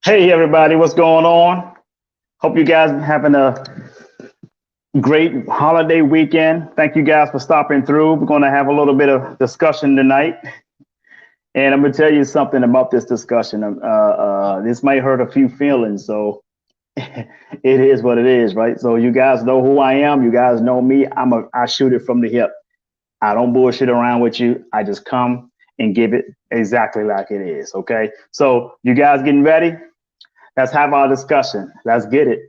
Hey everybody, what's going on? Hope you guys are having a great holiday weekend. Thank you guys for stopping through. We're going to have a little bit of discussion tonight, and I'm going to tell you something about this discussion. This might hurt a few feelings, so it is what it is, right? So you guys know who I am. You guys know me. I shoot it from the hip. I don't bullshit around with you. I just come and give it exactly like it is. Okay. So you guys getting ready? Let's have our discussion. Let's get it.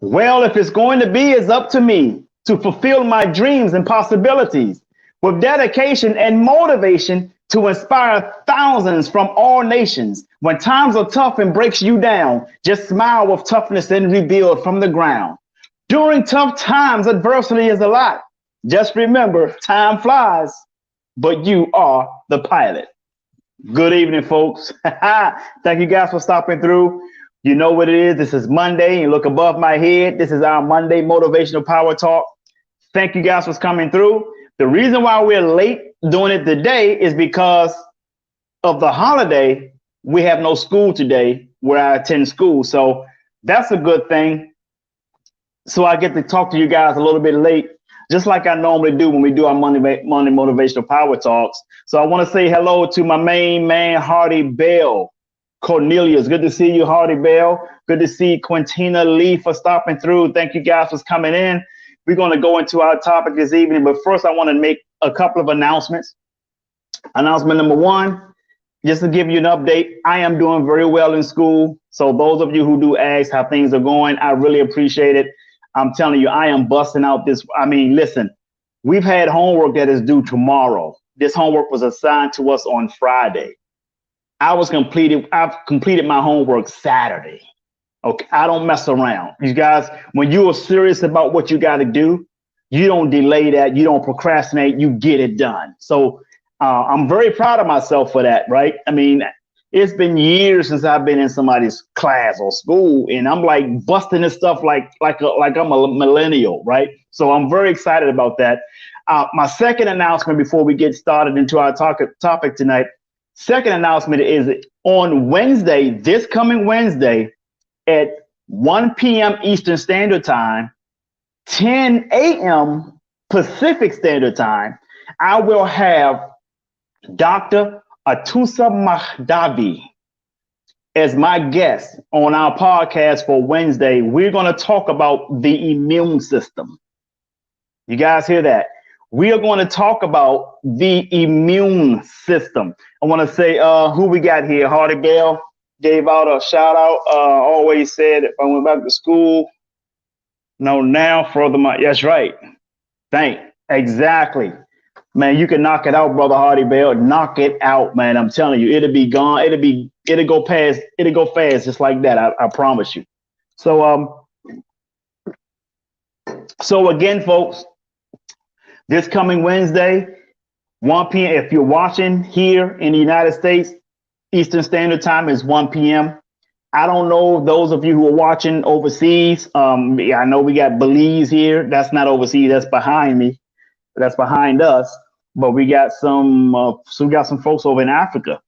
Well, if it's going to be, it's up to me to fulfill my dreams and possibilities with dedication and motivation to inspire thousands from all nations. When times are tough and breaks you down, just smile with toughness and rebuild from the ground. During tough times, adversity is a lot. Just remember, time flies, but you are the pilot. Good evening, folks. Thank you guys for stopping through. You know what it is. This is Monday. You look above my head. This is our Monday Motivational Power Talk. Thank you guys for coming through. The reason why we're late doing it today is because of the holiday. We have no school today where I attend school. So that's a good thing. So I get to talk to you guys a little bit late, just like I normally do when we do our Monday Motivational Power Talks. So I want to say hello to my main man, Hardy Bell. Cornelius, good to see you, Hardy Bell. Good to see Quintina Lee for stopping through. Thank you guys for coming in. We're going to go into our topic this evening, but first I want to make a couple of announcements. Announcement number one, just to give you an update, I am doing very well in school. So those of you who do ask how things are going, I really appreciate it. I'm telling you, I am busting out this. I mean, listen, we've had homework that is due tomorrow. This homework was assigned to us on Friday. I've completed my homework Saturday. Okay, I don't mess around. You guys, when you are serious about what you got to do, you don't delay that. You don't procrastinate. You get it done. So I'm very proud of myself for that, right? I mean, it's been years since I've been in somebody's class or school, and I'm like busting this stuff like I'm a millennial, right? So I'm very excited about that. My second announcement before we get started into our topic tonight, second announcement is on Wednesday, this coming Wednesday at 1 p.m. Eastern Standard Time, 10 a.m. Pacific Standard Time, I will have Dr. Atusa Mahdavi as my guest on our podcast for Wednesday. We're going to talk about the immune system. You guys hear that? We are going to talk about the immune system. I want to say who we got here. Hardy Bell gave out a shout out. Always said if I went back to school, no, now further my, that's right. Exactly. Man, you can knock it out, brother Hardy Bell. Knock it out, man. I'm telling you, it'll be gone. It'll go fast just like that. I promise you. So again, folks, this coming Wednesday, 1 p.m. If you're watching here in the United States, Eastern Standard Time is 1 p.m. I don't know those of you who are watching overseas. I know we got Belize here. That's not overseas. That's behind me. That's behind us. But we got some folks over in Africa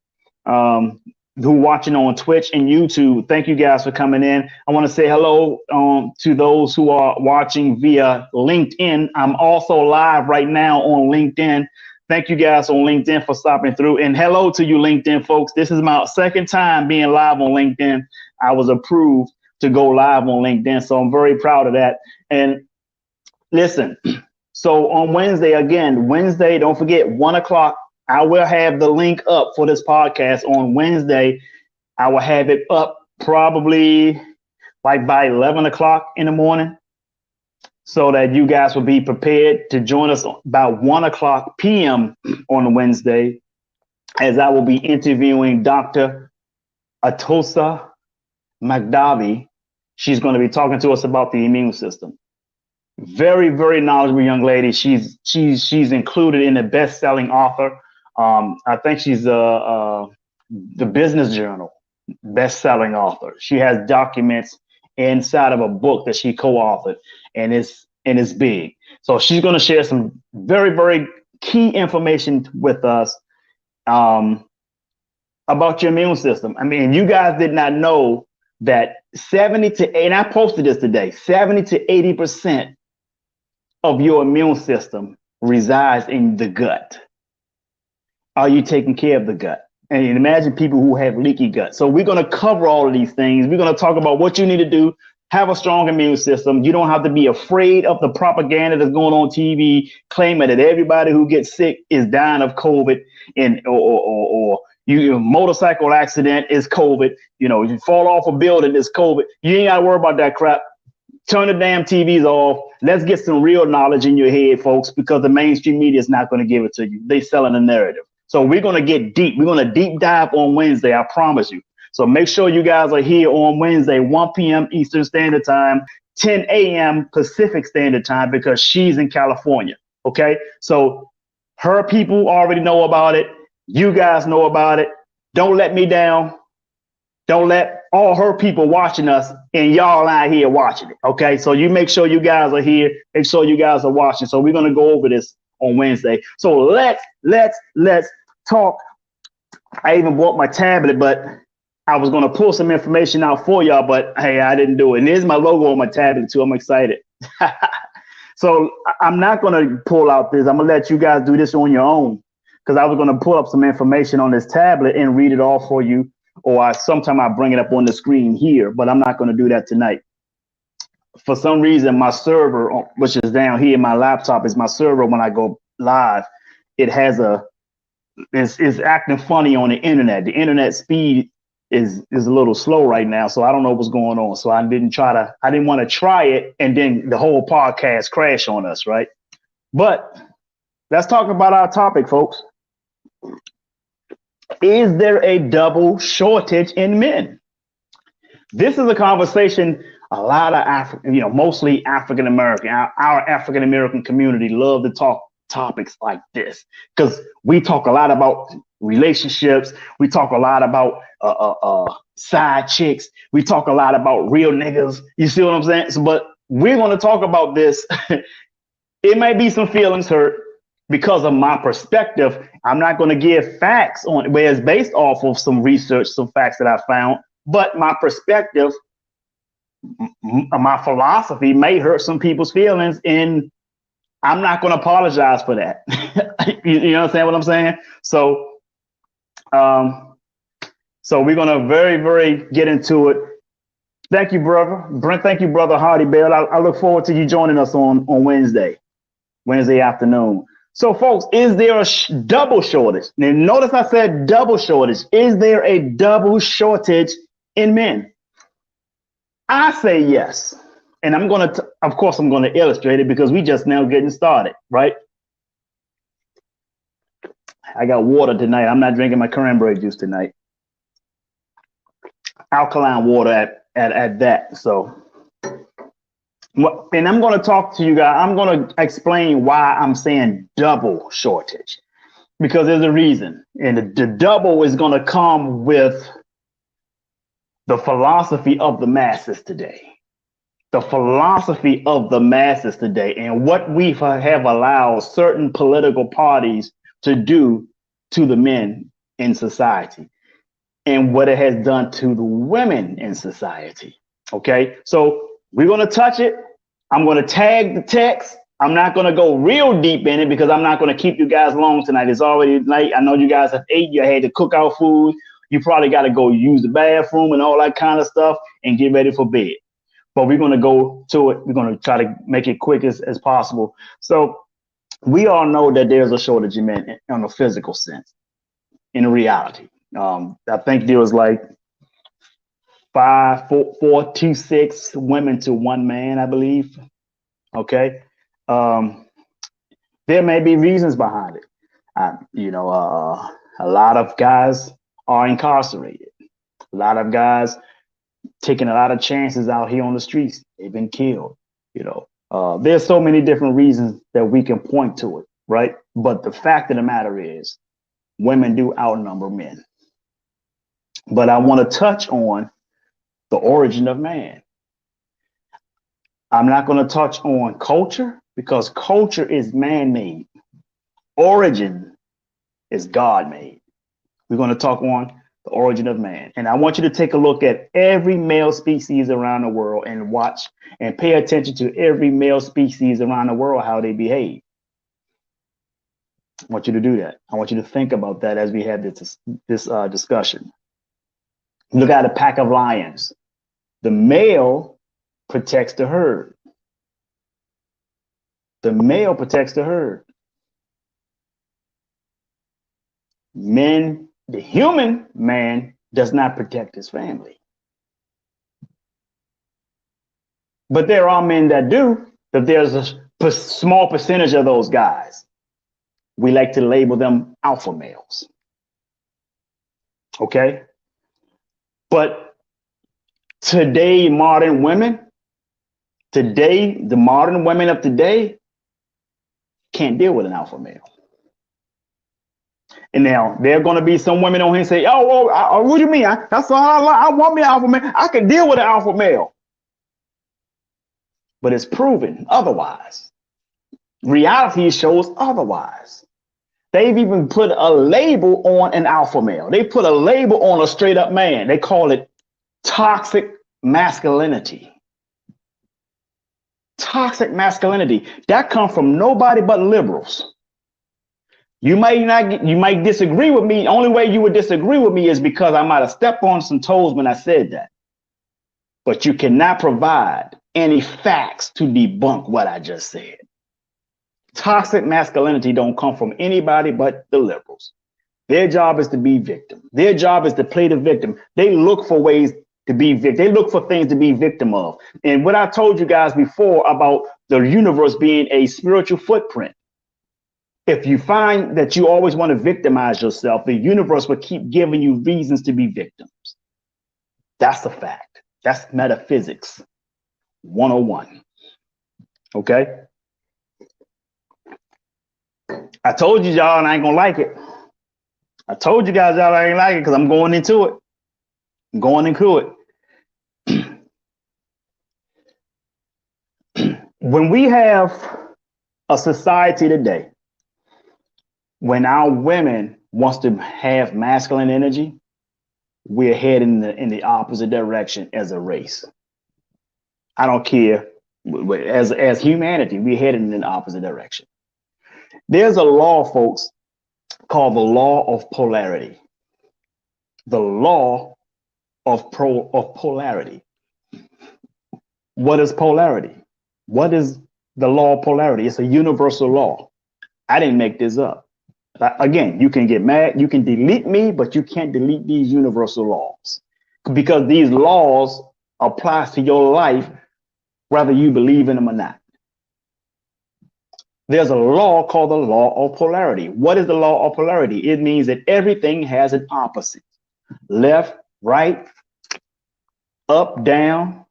who are watching on Twitch and YouTube. Thank you guys for coming in. I want to say hello to those who are watching via LinkedIn. I'm also live right now on LinkedIn. Thank you guys on LinkedIn for stopping through. And hello to you, LinkedIn folks. This is my second time being live on LinkedIn. I was approved to go live on LinkedIn, so I'm very proud of that. And listen, so on Wednesday, don't forget, 1 o'clock, I will have the link up for this podcast on Wednesday. I will have it up probably like by 11 o'clock in the morning so that you guys will be prepared to join us by 1 o'clock p.m. on Wednesday, as I will be interviewing Dr. Atusa Mahdavi. She's going to be talking to us about the immune system. Very, very knowledgeable young lady. She's included in the best-selling author. I think she's the Business Journal best-selling author. She has documents inside of a book that she co-authored, and it's big. So she's going to share some very, very key information with us about your immune system. I mean, you guys did not know that 70 to 80, and I posted this today, 70 to 80% of your immune system resides in the gut. Are you taking care of the gut? And imagine people who have leaky gut. So we're going to cover all of these things. We're going to talk about what you need to do. Have a strong immune system. You don't have to be afraid of the propaganda that's going on TV, claiming that everybody who gets sick is dying of COVID, and or you motorcycle accident is COVID. You know, you fall off a building, it's COVID. You ain't got to worry about that crap. Turn the damn TVs off. Let's get some real knowledge in your head, folks, because the mainstream media is not going to give it to you. They selling a narrative. So we're going to get deep. We're going to deep dive on Wednesday. I promise you. So make sure you guys are here on Wednesday, 1 p.m. Eastern Standard Time, 10 a.m. Pacific Standard Time, because she's in California. Okay. So her people already know about it. You guys know about it. Don't let me down. Don't let all her people watching us and y'all out here watching it. Okay. So you make sure you guys are here. Make sure you guys are watching. So we're going to go over this on Wednesday. So let's talk. I even bought my tablet, but I was going to pull some information out for y'all, but hey, I didn't do it. And there's my logo on my tablet too. I'm excited. So I'm not going to pull out this. I'm going to let you guys do this on your own because I was going to pull up some information on this tablet and read it all for you. Or sometime I bring it up on the screen here, but I'm not going to do that tonight. For some reason, my server, which is down here, my laptop is my server. When I go live, it has is acting funny on the internet. The internet speed is a little slow right now, so I don't know what's going on. So I didn't want to try it, and then the whole podcast crash on us, right? But let's talk about our topic, folks. Is there a double shortage in men? This is a conversation a lot of African, mostly African American, our African American community love to talk topics like this because we talk a lot about relationships. We talk a lot about side chicks. We talk a lot about real niggas. You see what I'm saying? So, but we're going to talk about this. It might be some feelings hurt because of my perspective. I'm not going to give facts on it, but it's based off of some research, some facts that I found. But my perspective, my philosophy may hurt some people's feelings, and I'm not going to apologize for that. You understand what I'm saying? So, so we're going to very get into it. Thank you, brother Brent. Thank you, brother Hardy Bell. I look forward to you joining us on Wednesday afternoon. So, folks, is there a double shortage? Now, notice I said double shortage. Is there a double shortage in men? I say yes. And I'm going to, of course, I'm going to illustrate it because we just now getting started, right? I got water tonight. I'm not drinking my cranberry juice tonight. Alkaline water at that. So, and I'm going to talk to you guys. I'm going to explain why I'm saying double shortage because there's a reason. And the double is going to come with the philosophy of the masses today. The philosophy of the masses today and what we have allowed certain political parties to do to the men in society and what it has done to the women in society. Okay, so we're going to touch it. I'm going to tag the text. I'm not going to go real deep in it because I'm not going to keep you guys long tonight. It's already late. I know you guys have ate. You had to cook out food. You probably got to go use the bathroom and all that kind of stuff and get ready for bed. But we're going to go to it. We're going to try to make it quick as possible. So we all know that there's a shortage of men in a physical sense, in reality. I think there was like 4.26 women to one man, I believe. Okay. There may be reasons behind it. A lot of guys are incarcerated. A lot of guys taking a lot of chances out here on the streets. They've been killed. There's so many different reasons that we can point to it, right? But the fact of the matter is, women do outnumber men. But I want to touch on the origin of man. I'm not going to touch on culture because culture is man-made. Origin is God-made. We're going to talk on the origin of man. And I want you to take a look at every male species around the world and watch and pay attention to every male species around the world, how they behave. I want you to do that. I want you to think about that as we have this discussion. Look at a pack of lions. The male protects the herd. The male protects the herd. The human man does not protect his family. But there are men that do, but there's a small percentage of those guys. We like to label them alpha males. Okay? But today, the modern women of today can't deal with an alpha male. And now there are going to be some women on here and say, "Oh, what do you mean? That's all I like. I want me an alpha male. I can deal with an alpha male." But it's proven otherwise. Reality shows otherwise. They've even put a label on an alpha male. They put a label on a straight up man. They call it toxic masculinity. Toxic masculinity. That comes from nobody but liberals. You might disagree with me. The only way you would disagree with me is because I might have stepped on some toes when I said that. But you cannot provide any facts to debunk what I just said. Toxic masculinity don't come from anybody but the liberals. Their job is to be victim. Their job is to play the victim. They look for ways to be victim. They look for things to be victim of. And what I told you guys before about the universe being a spiritual footprint. If you find that you always want to victimize yourself, the universe will keep giving you reasons to be victims. That's a fact. That's metaphysics 101. Okay? I told you y'all and I ain't gonna like it. I told you guys y'all ain't like it because I'm going into it. I'm going into it. When we have a society today, when our women wants to have masculine energy, we're heading in the opposite direction as a race. I don't care. As humanity, we're heading in the opposite direction. There's a law, folks, called the law of polarity. The law of polarity. What is polarity? What is the law of polarity? It's a universal law. I didn't make this up. Again, you can get mad, you can delete me, but you can't delete these universal laws because these laws apply to your life, whether you believe in them or not. There's a law called the law of polarity. What is the law of polarity? It means that everything has an opposite. Left, right, up, down,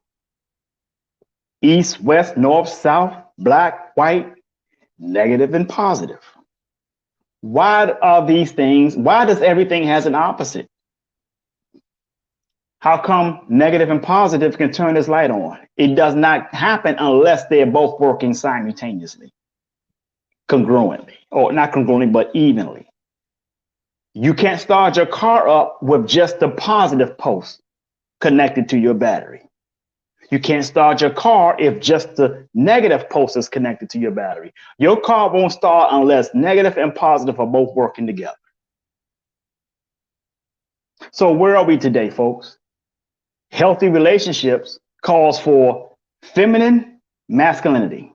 east, west, north, south, black, white, negative, and positive. Why are these things? Why does everything has an opposite? How come negative and positive can turn this light on? It does not happen unless they're both working simultaneously, congruently, or not congruently, but evenly. You can't start your car up with just the positive post connected to your battery. You can't start your car if just the negative post is connected to your battery. Your car won't start unless negative and positive are both working together. So where are we today, folks? Healthy relationships calls for feminine masculinity.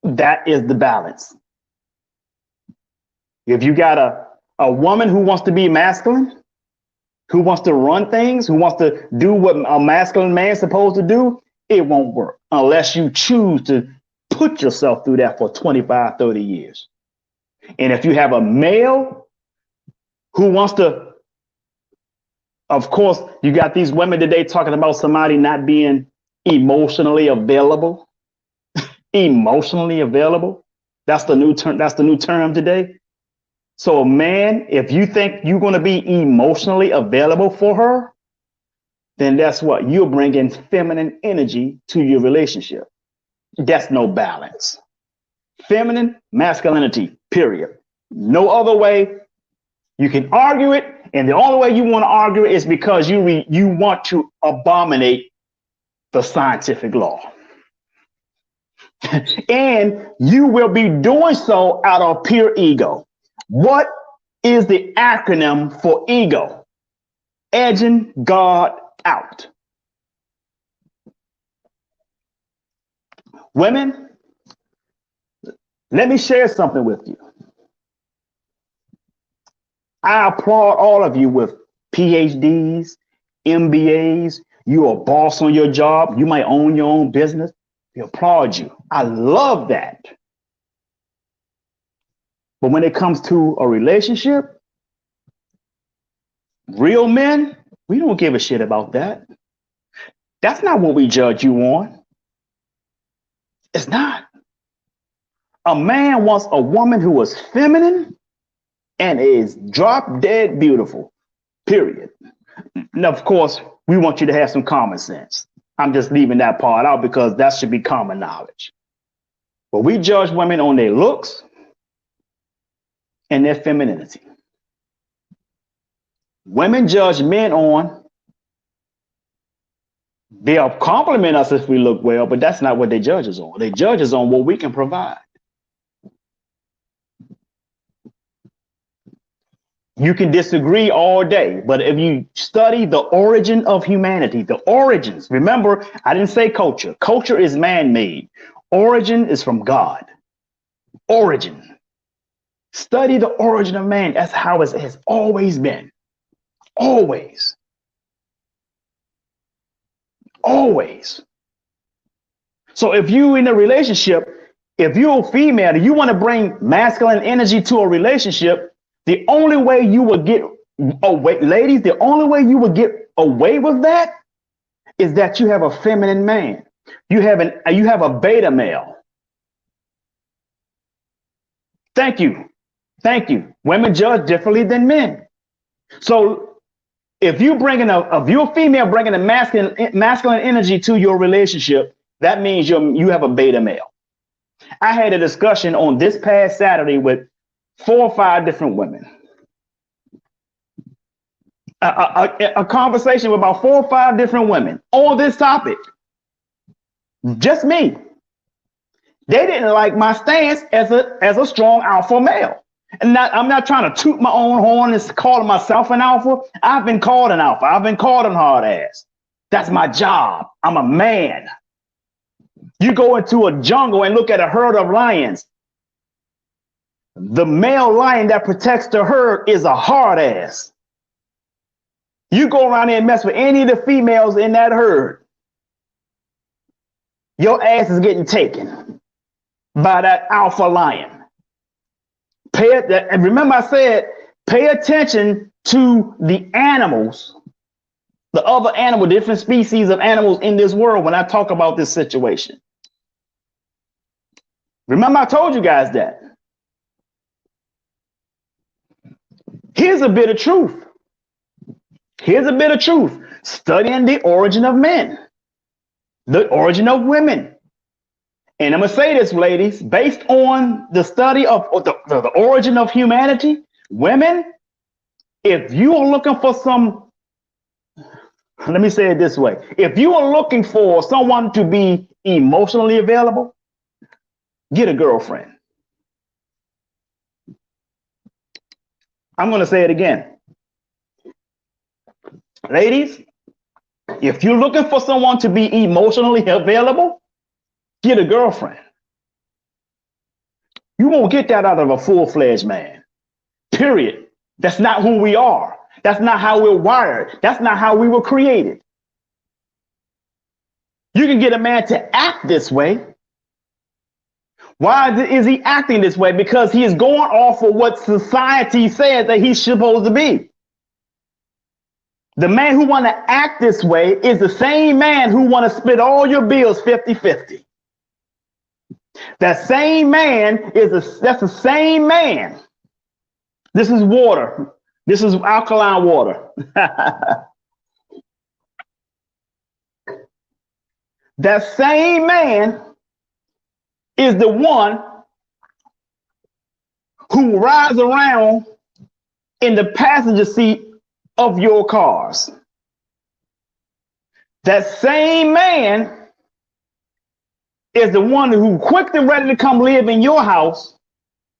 That is the balance. If you got a woman who wants to be masculine, who wants to run things, who wants to do what a masculine man is supposed to do, it won't work unless you choose to put yourself through that for 25, 30 years. And if you have a male who wants to, of course, you got these women today talking about somebody not being emotionally available. Emotionally available. That's the new term. That's the new term today. So, man, if you think you're going to be emotionally available for her, then that's what you're bringing feminine energy to your relationship. That's no balance. Feminine masculinity, period. No other way. You can argue it, and the only way you want to argue it is because you want to abominate the scientific law. And you will be doing so out of pure ego. What is the acronym for ego? Edging God out. Women, let me share something with you. I applaud all of you with PhDs, MBAs. You're a boss on your job. You might own your own business. We applaud you. I love that. But when it comes to a relationship, real men, we don't give a shit about that. That's not what we judge you on. It's not. A man wants a woman who is feminine and is drop dead beautiful, period. Now, of course, we want you to have some common sense. I'm just leaving that part out because that should be common knowledge. But we judge women on their looks and their femininity. Women judge men on, they'll compliment us if we look well, but that's not what they judge us on. They judge us on what we can provide. You can disagree all day, but if you study the origin of humanity, the origins, remember, I didn't say culture. Culture is man-made. Origin is from God. Origin. Study the origin of man. That's how it has always been. Always. Always. So if you in a relationship, if you're a female, and you want to bring masculine energy to a relationship, the only way you would get away, ladies, the only way you would get away with that is that you have a feminine man. You have a beta male. Thank you. Thank you. Women judge differently than men. So if you're a female bringing a masculine energy to your relationship, that means you have a beta male. I had a discussion on this past Saturday with 4 or 5 different women. A conversation with about 4 or 5 different women on this topic. Just me. They didn't like my stance as a strong alpha male. And I'm not trying to toot my own horn and calling myself an alpha. I've been called an alpha. I've been called a hard ass. That's my job. I'm a man. You go into a jungle and look at a herd of lions. The male lion that protects the herd is a hard ass. You go around there and mess with any of the females in that herd, your ass is getting taken by that alpha lion. And remember I said, pay attention to the animals, the other animal, different species of animals in this world when I talk about this situation. Remember I told you guys that. Here's a bit of truth. Here's a bit of truth. Studying the origin of men, the origin of women. And I'm going to say this, ladies, based on the study of the origin of humanity, women, if you are looking for let me say it this way. If you are looking for someone to be emotionally available, get a girlfriend. I'm going to say it again. Ladies, if you're looking for someone to be emotionally available, get a girlfriend. You won't get that out of a full-fledged man. Period. That's not who we are. That's not how we're wired. That's not how we were created. You can get a man to act this way. Why is he acting this way? Because he is going off of what society says that he's supposed to be. The man who want to act this way is the same man who want to split all your bills 50-50. That same man that's the same man. This is water. This is alkaline water. That same man is the one who rides around in the passenger seat of your cars. That same man is the one who quick and ready to come live in your house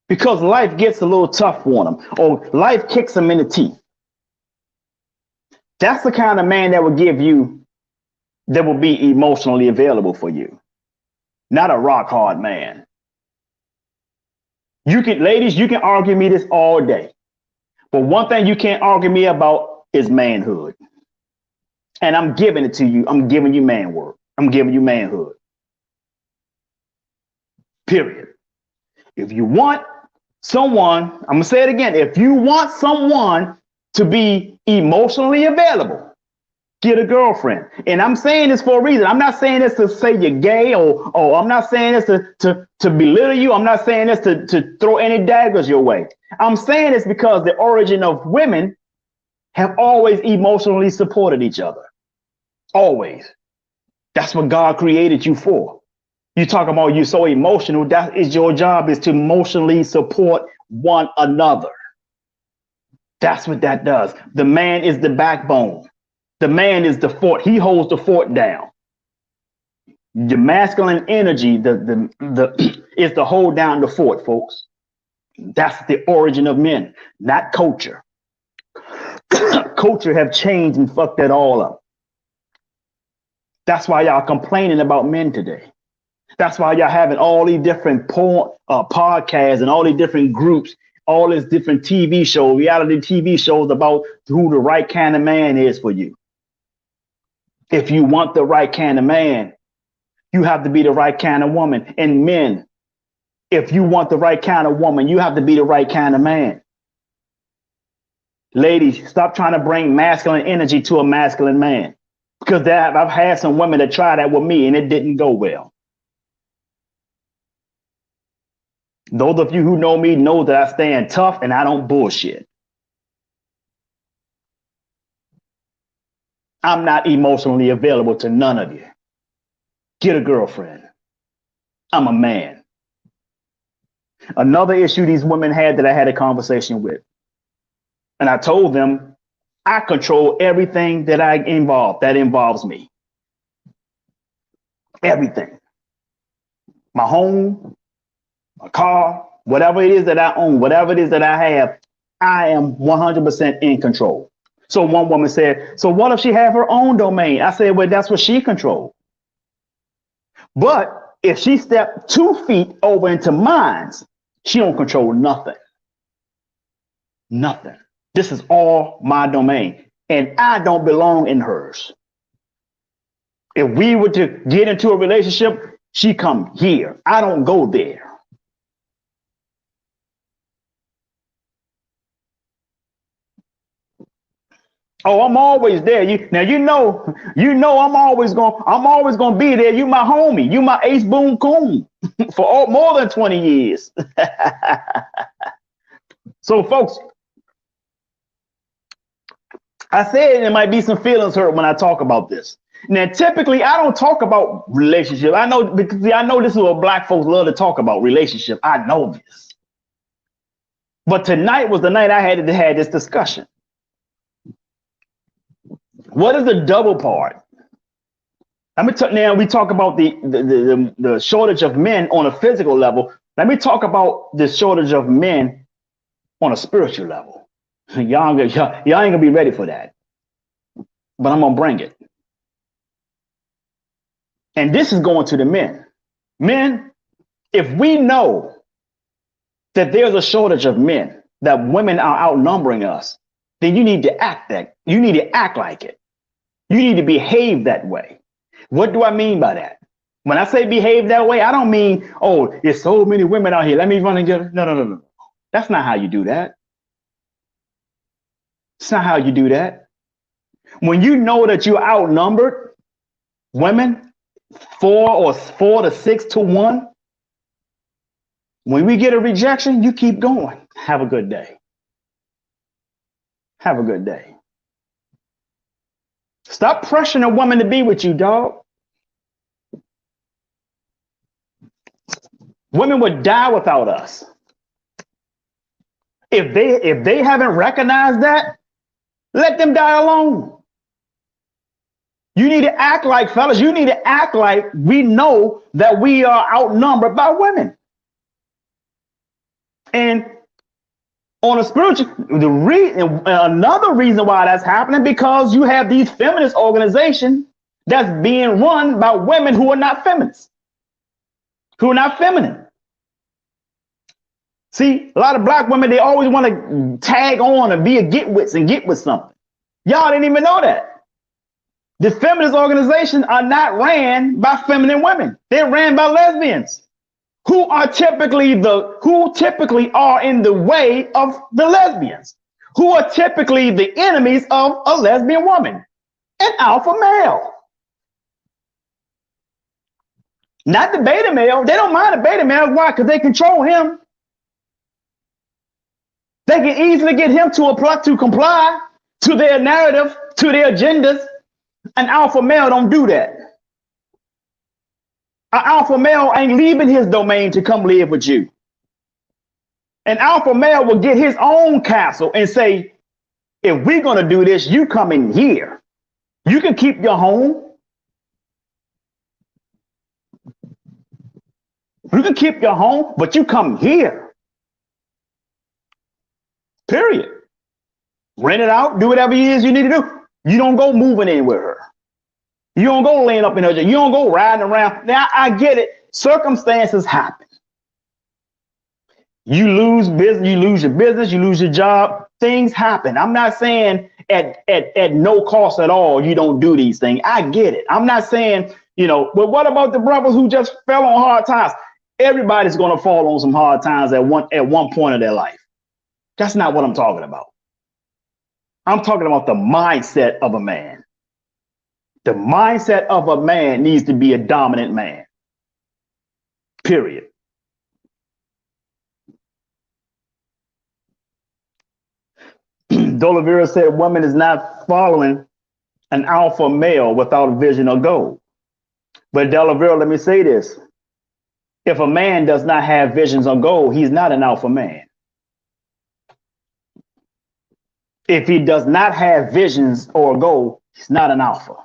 because life gets a little tough on him or life kicks him in the teeth. That's the kind of man that will be emotionally available for you. Not a rock hard man. Ladies, you can argue me this all day. But one thing you can't argue me about is manhood. And I'm giving it to you. I'm giving you man work. I'm giving you manhood. Period. If you want someone, I'm going to say it again. If you want someone to be emotionally available, Get a girlfriend. And I'm saying this for a reason. I'm not saying this to say you're gay, or I'm not saying this to belittle you. I'm not saying this to throw any daggers your way. I'm saying this because the origin of women have always emotionally supported each other. Always. That's what God created you for. You talk about you're so emotional. That is your job, is to emotionally support one another. That's what that does. The man is the backbone. The man is the fort. He holds the fort down. The masculine energy, is to hold down the fort, folks. That's the origin of men, not culture. Culture have changed and fucked that all up. That's why y'all complaining about men today. That's why y'all having all these different podcasts and all these different groups, all these different TV shows, reality TV shows about who the right kind of man is for you. If you want the right kind of man, you have to be the right kind of woman. And men, if you want the right kind of woman, you have to be the right kind of man. Ladies, stop trying to bring masculine energy to a masculine man. Because I've had some women that tried that with me and it didn't go well. Those of you who know me know that I stand tough and I don't bullshit. I'm not emotionally available to none of you. Get a girlfriend. I'm a man. Another issue these women had that I had a conversation with. And I told them, I control everything that involves me. Everything. My home, my car, whatever it is that I own, whatever it is that I have, I am 100% in control. So one woman said, so what if she have her own domain? I said, well, that's what she controls. But if she stepped 2 feet over into mine, she don't control nothing. Nothing. This is all my domain. And I don't belong in hers. If we were to get into a relationship, she come here. I don't go there. Oh, I'm always there. You know I'm always gonna be there. You my homie. You my ace boom coon for more than 20 years. So folks, I said there might be some feelings hurt when I talk about this. Now, typically I don't talk about relationship. I know, because I know this is what black folks love to talk about, relationship. I know this. But tonight was the night I had to have this discussion. What is the double part? Now we talk about the shortage of men on a physical level. Let me talk about the shortage of men on a spiritual level. Y'all ain't gonna be ready for that, but I'm gonna bring it. And this is going to the men. Men, if we know that there's a shortage of men, that women are outnumbering us, then you need to act like it. You need to behave that way. What do I mean by that? When I say behave that way, I don't mean, oh, there's so many women out here, let me run and get her. No. That's not how you do that. It's not how you do that. When you know that you're outnumbered, women, 4 to 6 to 1, when we get a rejection, you keep going. Have a good day. Have a good day. Stop pressuring a woman to be with you, dog. Women would die without us. If they haven't recognized that, let them die alone. You need to act like, fellas, you need to act like we know that we are outnumbered by women. And on a spiritual, another reason why that's happening, because you have these feminist organizations that's being run by women who are not feminists, who are not feminine. See, a lot of black women, they always want to tag on and be a get with something. Y'all didn't even know that. The feminist organizations are not ran by feminine women. They're ran by lesbians who typically are in the way of the lesbians, who are typically the enemies of a lesbian woman. An alpha male. Not the beta male. They don't mind the beta male. Why? Because they control him. They can easily get him to comply to their narrative, to their agendas. An alpha male don't do that. An alpha male ain't leaving his domain to come live with you. An alpha male will get his own castle and say, if we're going to do this, you come in here. You can keep your home. You can keep your home, but you come here. Period. Rent it out, do whatever it is you need to do. You don't go moving in with her. You don't go laying up in her. You don't go riding around. Now, I get it. Circumstances happen. You lose business, you lose your business, you lose your job. Things happen. I'm not saying at no cost at all you don't do these things. I get it. I'm not saying, but what about the brothers who just fell on hard times? Everybody's going to fall on some hard times at one point of their life. That's not what I'm talking about. I'm talking about the mindset of a man. The mindset of a man needs to be a dominant man. Period. D'Oliveira said woman is not following an alpha male without vision or goal. But D'Oliveira, let me say this. If a man does not have visions or goal, he's not an alpha man. If he does not have visions or goal, he's not an alpha.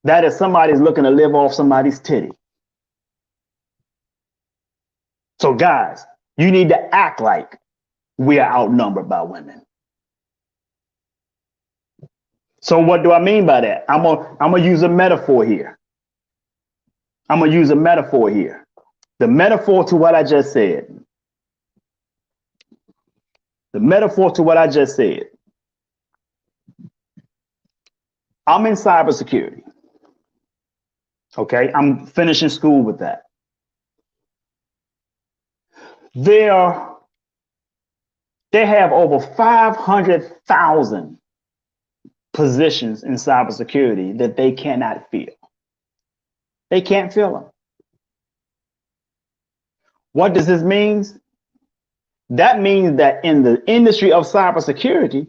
That is somebody's looking to live off somebody's titty. So guys, you need to act like we are outnumbered by women. So what do I mean by that? I'm gonna use a metaphor here. The metaphor to what I just said. I'm in cybersecurity. Okay, I'm finishing school with that. They have over 500,000 positions in cybersecurity that they cannot fill. They can't fill them. What does this mean? That means that in the industry of cybersecurity,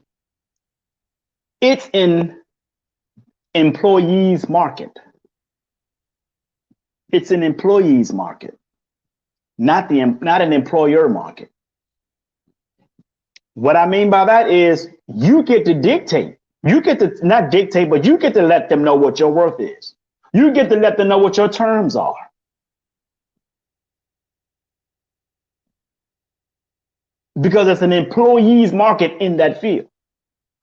it's an employees market. It's an employees market, not an employer market. What I mean by that is you get to dictate. You get to not dictate, but you get to let them know what your worth is. You get to let them know what your terms are. Because it's an employees market in that field.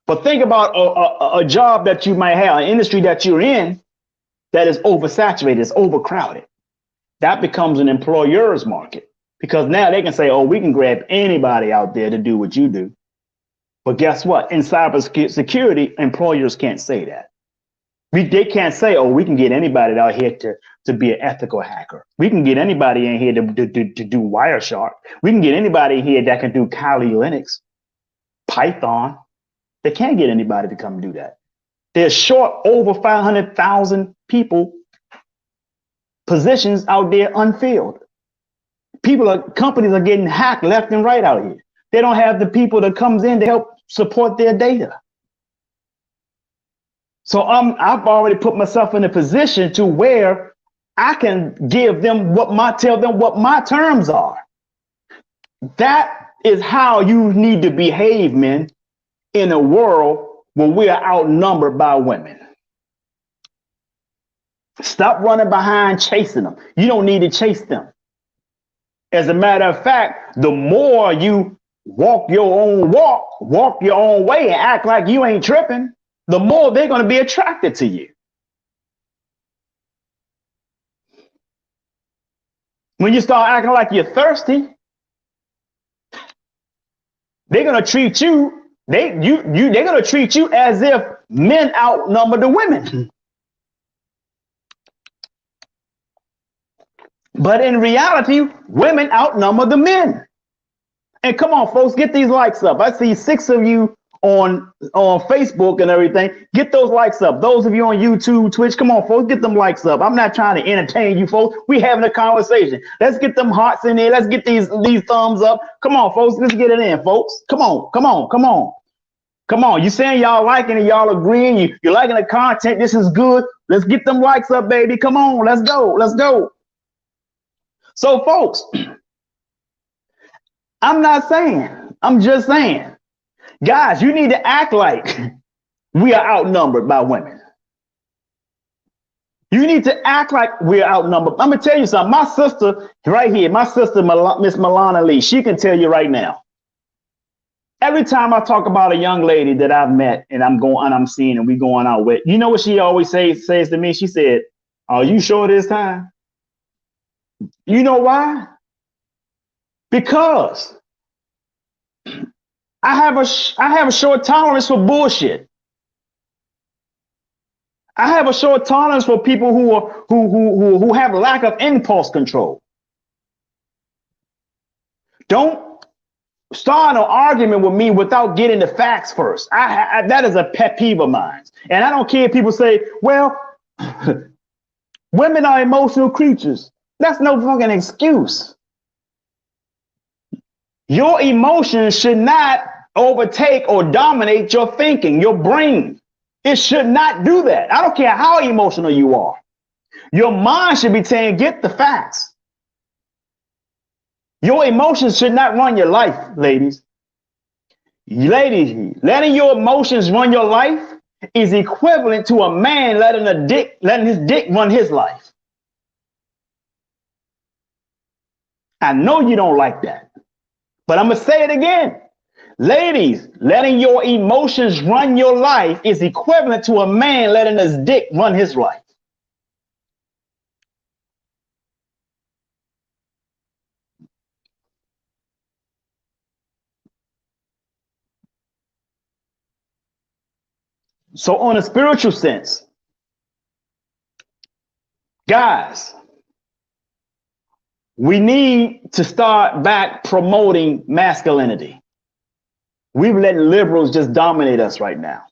But think about a job that you might have, an industry that you're in that is oversaturated, it's overcrowded. That becomes an employer's market because now they can say, oh, we can grab anybody out there to do what you do. But guess what? In cybersecurity, employers can't say that. They can't say, oh, we can get anybody out here to be an ethical hacker. We can get anybody in here to do Wireshark. We can get anybody here that can do Kali Linux, Python. They can't get anybody to come do that. They're short over 500,000 people, positions out there unfilled. Companies are getting hacked left and right out here. They don't have the people that comes in to help support their data. So I've already put myself in a position to where I can give them tell them what my terms are. That is how you need to behave, men, in a world where we are outnumbered by women. Stop running behind chasing them. You don't need to chase them. As a matter of fact, the more you walk your own way and act like you ain't tripping, the more they're going to be attracted to you. When you start acting like you're thirsty, they're going to treat you, they're going to treat you as if men outnumber the women. But in reality, women outnumber the men. And come on, folks, get these likes up. I see 6 of you on Facebook and everything. Get those likes up. Those of you on YouTube, Twitch, come on, folks, get them likes up. I'm not trying to entertain you, folks. We having a conversation. Let's get them hearts in there. Let's get these thumbs up. Come on, folks. Let's get it in, folks. Come on, come on, come on. Come on. You saying y'all liking it, y'all agreeing, you're liking the content. This is good. Let's get them likes up, baby. Come on, let's go. Let's go. So, folks, I'm not saying, I'm just saying, guys, you need to act like we are outnumbered by women. You need to act like we're outnumbered. I'm going to tell you something. My sister right here, my sister, Miss Milana Lee, she can tell you right now. Every time I talk about a young lady that I've met and I'm seeing and we going out with, you know what she always says to me? She said, "Are you sure this time?" You know why? Because I have a short tolerance for bullshit. I have a short tolerance for people who have lack of impulse control. Don't start an argument with me without getting the facts first. That is a pet peeve of mine. And I don't care if people say, well, women are emotional creatures. That's no fucking excuse. Your emotions should not overtake or dominate your thinking, your brain. It should not do that. I don't care how emotional you are. Your mind should be saying, get the facts. Your emotions should not run your life, ladies. Ladies, letting your emotions run your life is equivalent to a man letting his dick run his life. I know you don't like that, but I'm gonna say it again. Ladies, letting your emotions run your life is equivalent to a man letting his dick run his life. So on a spiritual sense, guys, we need to start back promoting masculinity. We've let liberals just dominate us right now.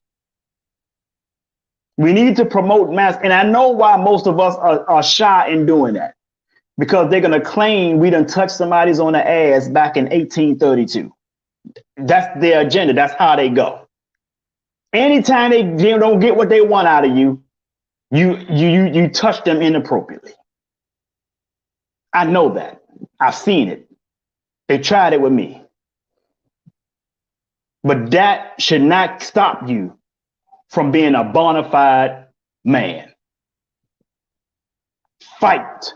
We need to promote and I know why most of us are shy in doing that, because they're going to claim we done touched somebody's on the ass back in 1832. That's their agenda. That's how they go. Anytime they don't get what they want out of you, you touch them inappropriately. I know that. I've seen it. They tried it with me. But that should not stop you from being a bona fide man. Fight.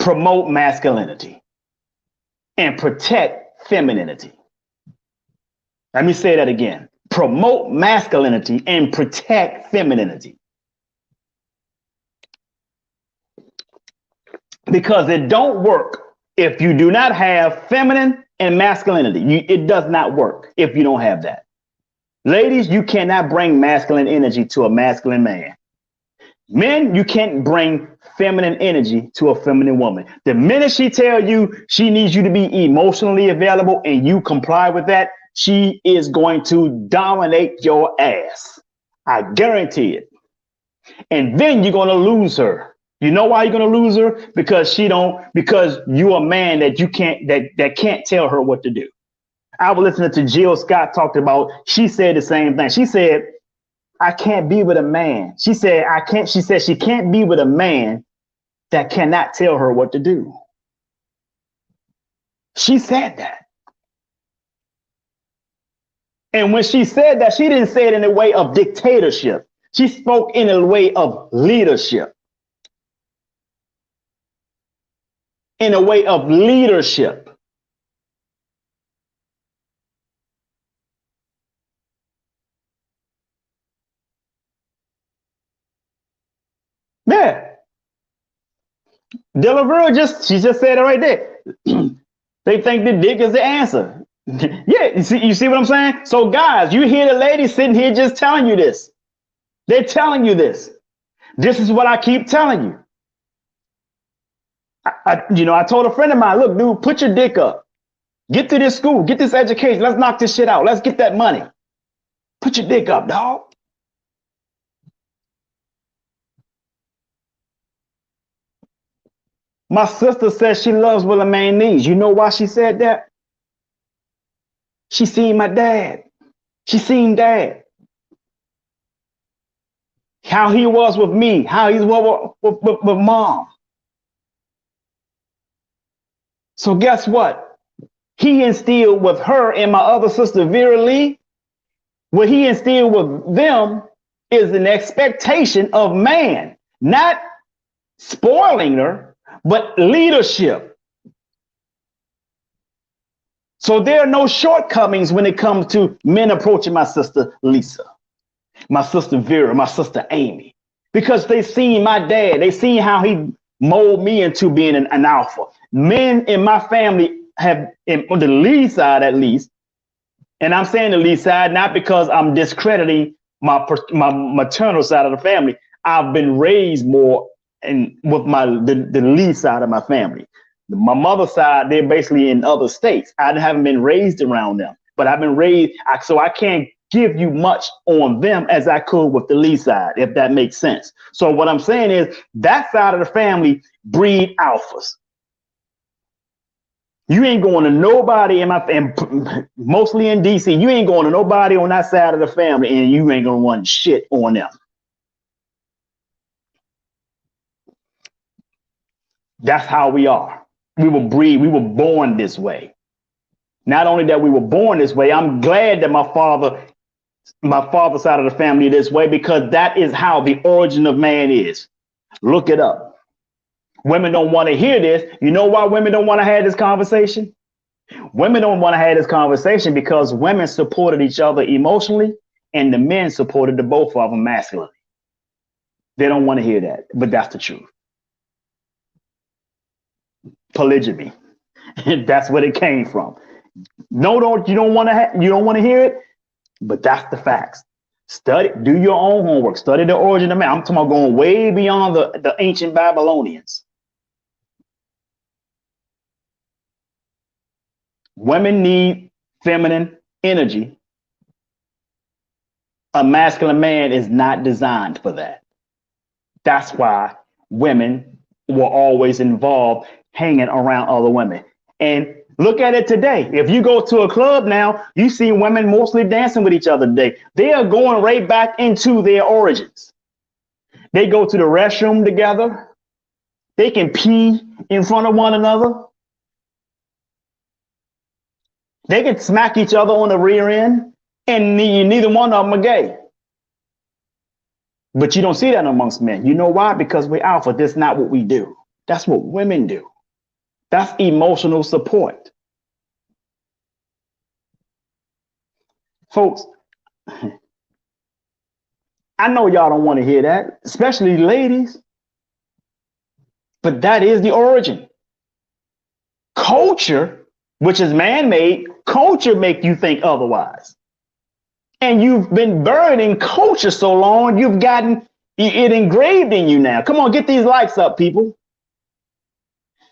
Promote masculinity. And protect femininity. Let me say that again. Promote masculinity and protect femininity. Because it don't work if you do not have feminine and masculinity. It does not work if you don't have that. Ladies, you cannot bring masculine energy to a masculine man. Men, you can't bring feminine energy to a feminine woman. The minute she tells you she needs you to be emotionally available and you comply with that, she is going to dominate your ass. I guarantee it. And then you're going to lose her. You know why you're going to lose her? Because you're a man that you can't, that can't tell her what to do. I was listening to Jill Scott talked about, she said the same thing. She said, I can't be with a man. She said, she can't be with a man that cannot tell her what to do. She said that. And when she said that, she didn't say it in a way of dictatorship. She spoke in a way of leadership. In a way of leadership. Yeah. Delavera she just said it right there. They think the dick is the answer. Yeah, you see what I'm saying? So guys, you hear the lady sitting here just telling you this. They're telling you this. This is what I keep telling you. I told a friend of mine, look, dude, put your dick up. Get to this school, get this education. Let's knock this shit out. Let's get that money. Put your dick up, dog. My sister says she loves what a man needs. You know why she said that? She seen my dad. She seen dad. How he was with me, how he was with mom. So guess what? He instilled with her and my other sister, Vera Lee, what he instilled with them is an expectation of man, not spoiling her, but leadership. So there are no shortcomings when it comes to men approaching my sister, Lisa, my sister, Vera, my sister, Amy, because they seen my dad. They seen how he molded me into being an alpha. Men in my family have, on the Lee side at least, and I'm saying the Lee side not because I'm discrediting my maternal side of the family. I've been raised more with the Lee side of my family. My mother's side, they're basically in other states. I haven't been raised around them, but I've been raised, so I can't give you much on them as I could with the Lee side, if that makes sense. So what I'm saying is that side of the family breed alphas. You ain't going to nobody in my family, mostly in DC. You ain't going to nobody on that side of the family, and you ain't gonna run shit on them. That's how we are. We were breed. We were born this way. Not only that we were born this way, I'm glad that my father's side of the family this way, because that is how the origin of man is. Look it up. Women don't want to hear this. You know why women don't want to have this conversation? Women don't want to have this conversation because women supported each other emotionally and the men supported the both of them masculinely. They don't want to hear that, but that's the truth. Polygyny. That's where it came from. No, you don't want to hear it, but that's the facts. Study, do your own homework, study the origin of man. I'm talking about going way beyond the ancient Babylonians. Women need feminine energy. A masculine man is not designed for that. That's why women were always involved hanging around other women. And look at it today. If you go to a club now, you see women mostly dancing with each other today. They are going right back into their origins. They go to the restroom together. They can pee in front of one another. They can smack each other on the rear end, and neither one of them are gay. But you don't see that amongst men. You know why? Because we're alpha. That's not what we do. That's what women do. That's emotional support. Folks, I know y'all don't want to hear that, especially ladies, but that is the origin. Culture, which is man-made, culture make you think otherwise. And you've been buried in culture so long, you've gotten it engraved in you now. Come on, get these likes up, people.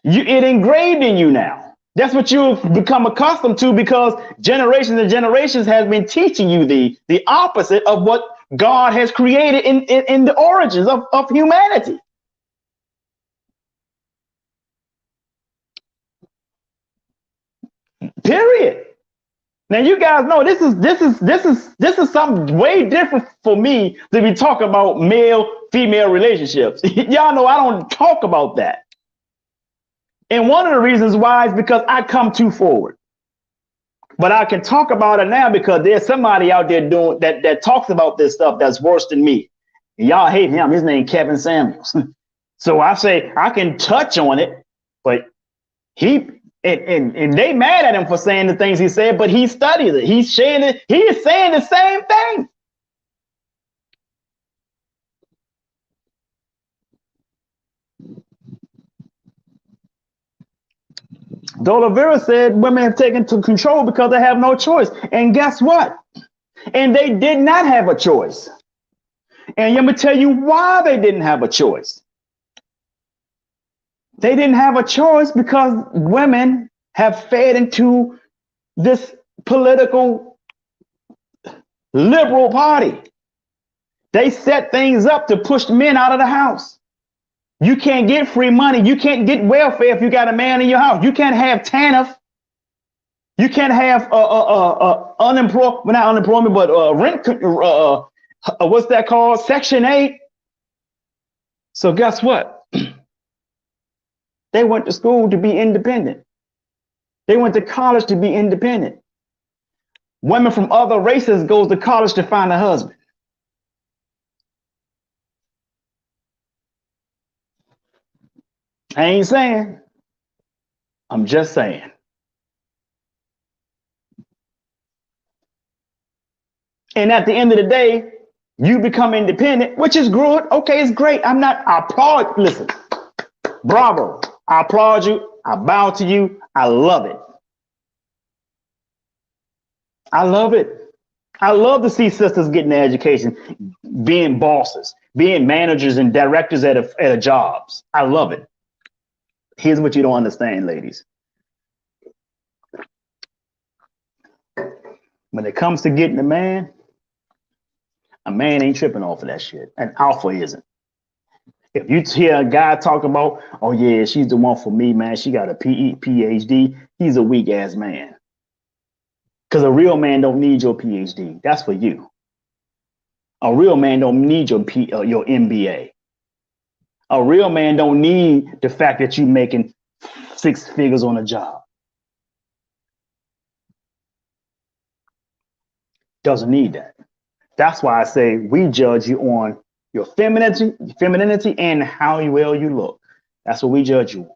It engraved in you now. That's what you've become accustomed to, because generations and generations has been teaching you the opposite of what God has created in the origins of humanity. Period. Now you guys know this is something way different for me to be talking about male-female relationships. Y'all know I don't talk about that. And one of the reasons why is because I come too forward. But I can talk about it now because there's somebody out there doing that talks about this stuff that's worse than me. And y'all hate him. His name Kevin Samuels. So I say I can touch on it, but he and they mad at him for saying the things he said, but he studies it. He's saying it. He is saying the same thing. D'Oliveira said women have taken to control because they have no choice. And guess what? And they did not have a choice. And let me tell you why they didn't have a choice. They didn't have a choice because women have fed into this political liberal party. They set things up to push men out of the house. You can't get free money. You can't get welfare if you got a man in your house. You can't have TANF. You can't have unemployment, well, not unemployment, but rent. What's that called? Section 8. So guess what? They went to school to be independent. They went to college to be independent. Women from other races goes to college to find a husband. I ain't saying. I'm just saying. And at the end of the day, you become independent, which is good. Okay, it's great. I applaud. Listen, bravo. I applaud you. I bow to you. I love it. I love it. I love to see sisters getting their education, being bosses, being managers and directors at jobs. I love it. Here's what you don't understand, ladies. When it comes to getting a man ain't tripping off of that shit. An alpha isn't. If you hear a guy talk about, oh yeah, she's the one for me, man. She got a PhD. He's a weak ass man. Because a real man don't need your PhD. That's for you. A real man don't need your MBA. A real man don't need the fact that you're making 6 figures on a job. Doesn't need that. That's why I say we judge you on your femininity and how well you look. That's what we judge you on.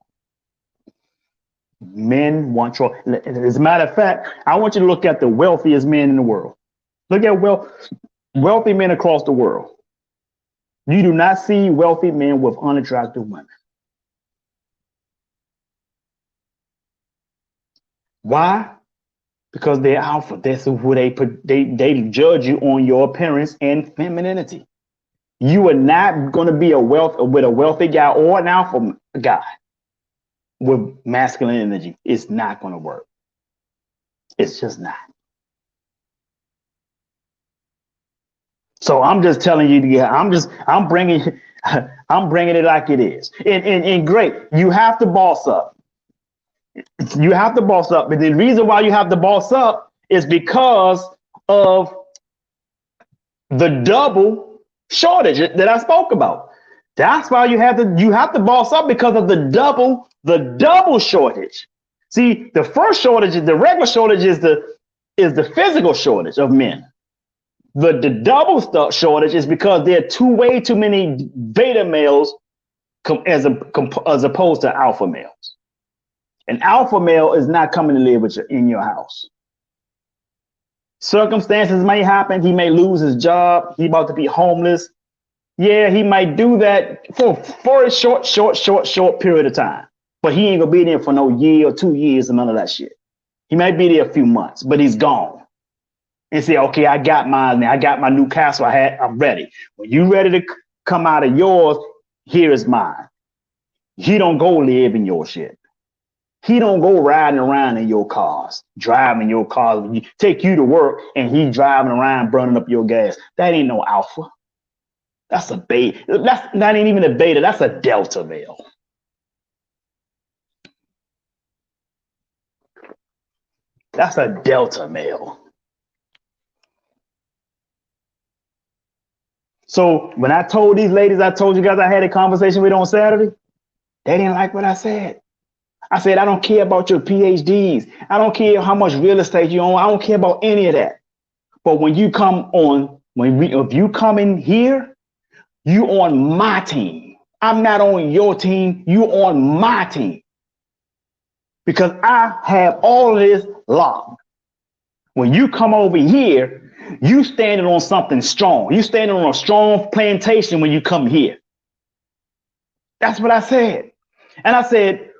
Men want your. As a matter of fact, I want you to look at the wealthiest men in the world. Look at wealthy men across the world. You do not see wealthy men with unattractive women. Why? Because they're alpha. That's who they judge you on your appearance and femininity. You are not going to be with a wealthy guy or an alpha guy with masculine energy. It's not going to work. It's just not. So I'm just telling you, I'm bringing it like it is. And great, you have to boss up. You have to boss up. But the reason why you have to boss up is because of the double shortage that I spoke about. That's why you have to boss up, because of the double shortage. See, the first shortage, the regular shortage is the physical shortage of men. The double shortage is because there are way too many beta males as opposed to alpha males. An alpha male is not coming to live with you in your house. Circumstances may happen. He may lose his job. He about to be homeless. Yeah, he might do that for a short period of time. But he ain't gonna be there for no year or 2 years and none of that shit. He might be there a few months, but he's gone. And say, okay, I got mine now. I got my new castle. I'm ready. When you ready to come out of yours, here is mine. He don't go live in your shit. He don't go riding around in your cars, driving your cars. Take you to work and he driving around burning up your gas. That ain't no alpha. That's a beta. That ain't even a beta. That's a delta male. That's a delta male. So when I told these ladies, I told you guys I had a conversation with on Saturday, they didn't like what I said. I said, I don't care about your PhDs. I don't care how much real estate you own. I don't care about any of that. But when you come on, if you come in here, you on my team. I'm not on your team. You on my team. Because I have all of this locked. When you come over here, you standing on something strong. You standing on a strong plantation when you come here. That's what I said. And I said,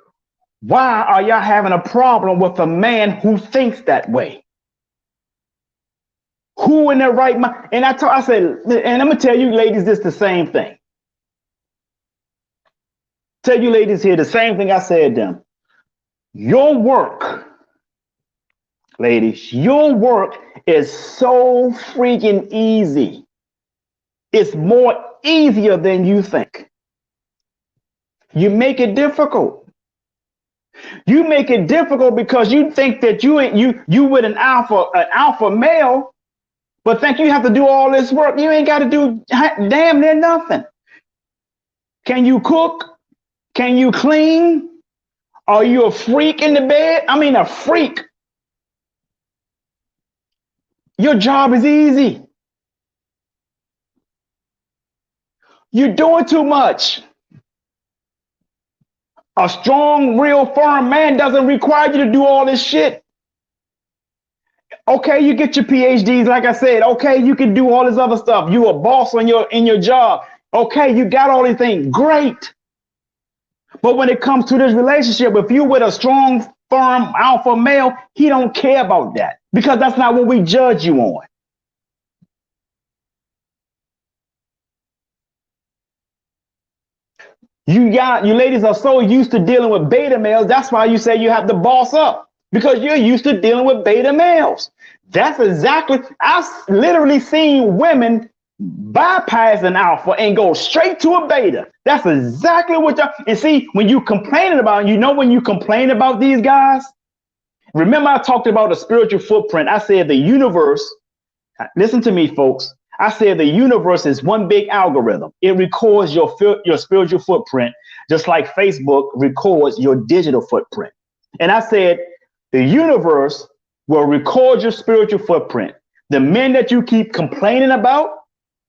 why are y'all having a problem with a man who thinks that way? Who in their right mind? And I said, and I'm gonna tell you ladies this the same thing. Tell you ladies here the same thing I said to them. Your work ladies, your work is so freaking easy. It's more easier than you think. You make it difficult. You make it difficult because you think that you with an alpha male, but think you have to do all this work. You ain't got to do damn near nothing. Can you cook? Can you clean? Are you a freak in the bed? I mean, a freak. Your job is easy. You're doing too much. A strong, real, firm man doesn't require you to do all this shit. Okay, you get your PhDs, like I said. Okay, you can do all this other stuff. You a boss on your job. Okay, you got all these things. Great. But when it comes to this relationship, if you with a strong, firm alpha male, he don't care about that because that's not what we judge you on. You ladies are so used to dealing with beta males. That's why you say you have to boss up because you're used to dealing with beta males. That's exactly, I've literally seen women bypass an alpha and go straight to a beta. That's exactly what y'all, and see, when you complaining about, when you complain about these guys, remember I talked about the spiritual footprint. I said the universe, listen to me, folks. I said the universe is one big algorithm. It records your spiritual footprint, just like Facebook records your digital footprint. And I said the universe will record your spiritual footprint. The men that you keep complaining about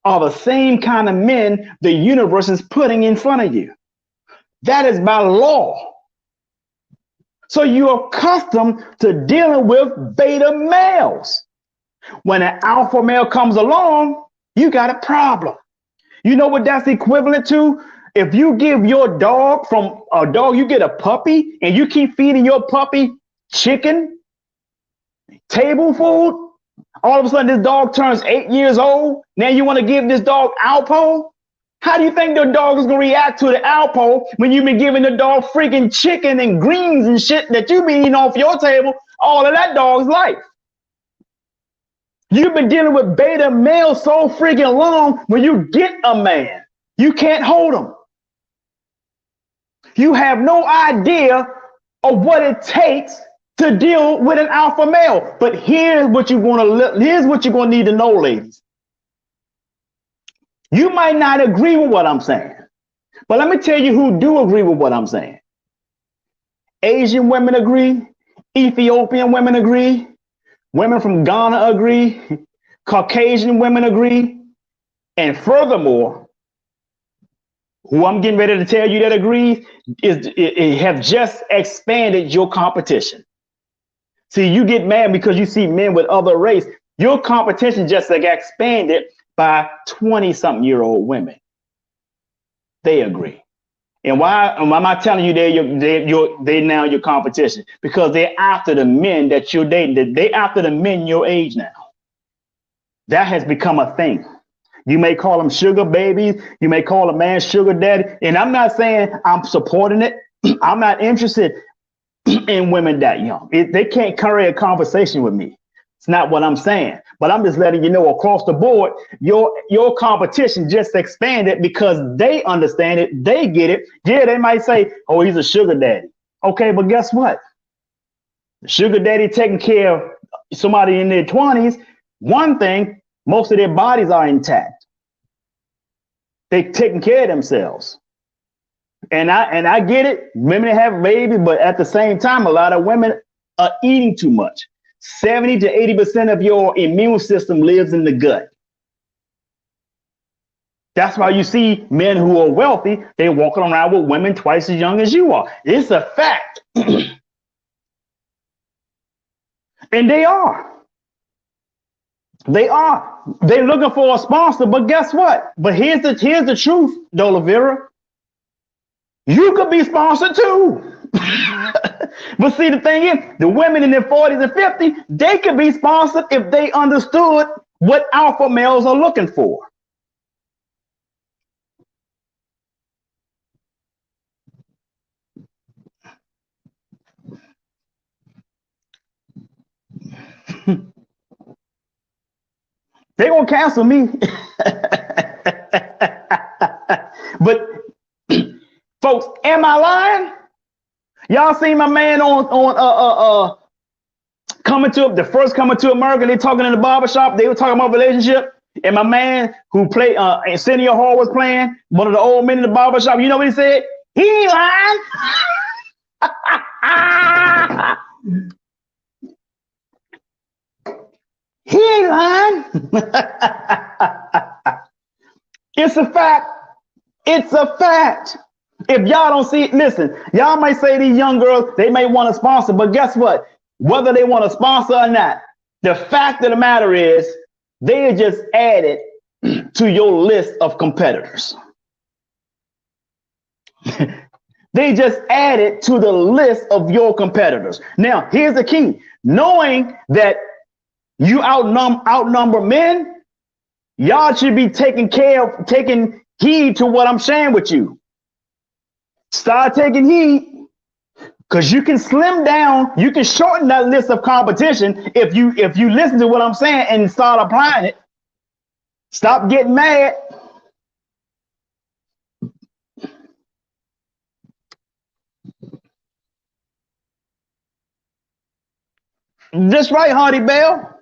are the same kind of men the universe is putting in front of you. That is by law. So you're accustomed to dealing with beta males. When an alpha male comes along, you got a problem. You know what that's equivalent to? If you give your dog from a dog, you get a puppy and you keep feeding your puppy chicken, table food, all of a sudden this dog turns 8 years old. Now you want to give this dog Alpo? How do you think the dog is going to react to the Alpo when you've been giving the dog freaking chicken and greens and shit that you've been eating off your table all of that dog's life? You've been dealing with beta males so freaking long. When you get a man, you can't hold him. You have no idea of what it takes to deal with an alpha male. But here's what you're going to need to know, ladies. You might not agree with what I'm saying, but let me tell you who do agree with what I'm saying. Asian women agree. Ethiopian women agree. Women from Ghana agree. Caucasian women agree. And furthermore, who I'm getting ready to tell you that agrees it have just expanded your competition. See, you get mad because you see men with other race. Your competition just expanded by 20-something-year-old women. They agree. And why am I telling you they now your competition? Because they're after the men that you're dating. They after the men your age now. That has become a thing. You may call them sugar babies. You may call a man sugar daddy. And I'm not saying I'm supporting it. I'm not interested in women that young. They can't carry a conversation with me. It's not what I'm saying. But I'm just letting you know across the board, your competition just expanded because they understand it. They get it. Yeah, they might say, oh, he's a sugar daddy. Okay, but guess what? The sugar daddy taking care of somebody in their 20s. One thing, most of their bodies are intact. They're taking care of themselves. And I get it. Women have babies, but at the same time, a lot of women are eating too much. 70 to 80% of your immune system lives in the gut. That's why you see men who are wealthy, they're walking around with women twice as young as you are. It's a fact. And they are. They are. They're looking for a sponsor, but guess what? But here's the truth, Dolavira. You could be sponsored too. But see, the thing is, the women in their 40s and 50s, they could be sponsored if they understood what alpha males are looking for. They're gonna cancel me. But folks, am I lying? Y'all seen my man on coming to America? They talking in the barbershop. They were talking about relationship. And my man who played Arsenio Hall was playing, one of the old men in the barbershop. You know what he said? He ain't lying. He ain't lying. It's a fact. It's a fact. If y'all don't see it, listen, y'all might say these young girls, they may want to sponsor, but guess what? Whether they want to sponsor or not, the fact of the matter is they are just added to your list of competitors. They just added to the list of your competitors. Now, here's the key. Knowing that you outnumber men, y'all should be taking heed to what I'm sharing with you. Start taking heed, because you can slim down, you can shorten that list of competition if you listen to what I'm saying and start applying it. Stop getting mad. That's right, Hardy Bell.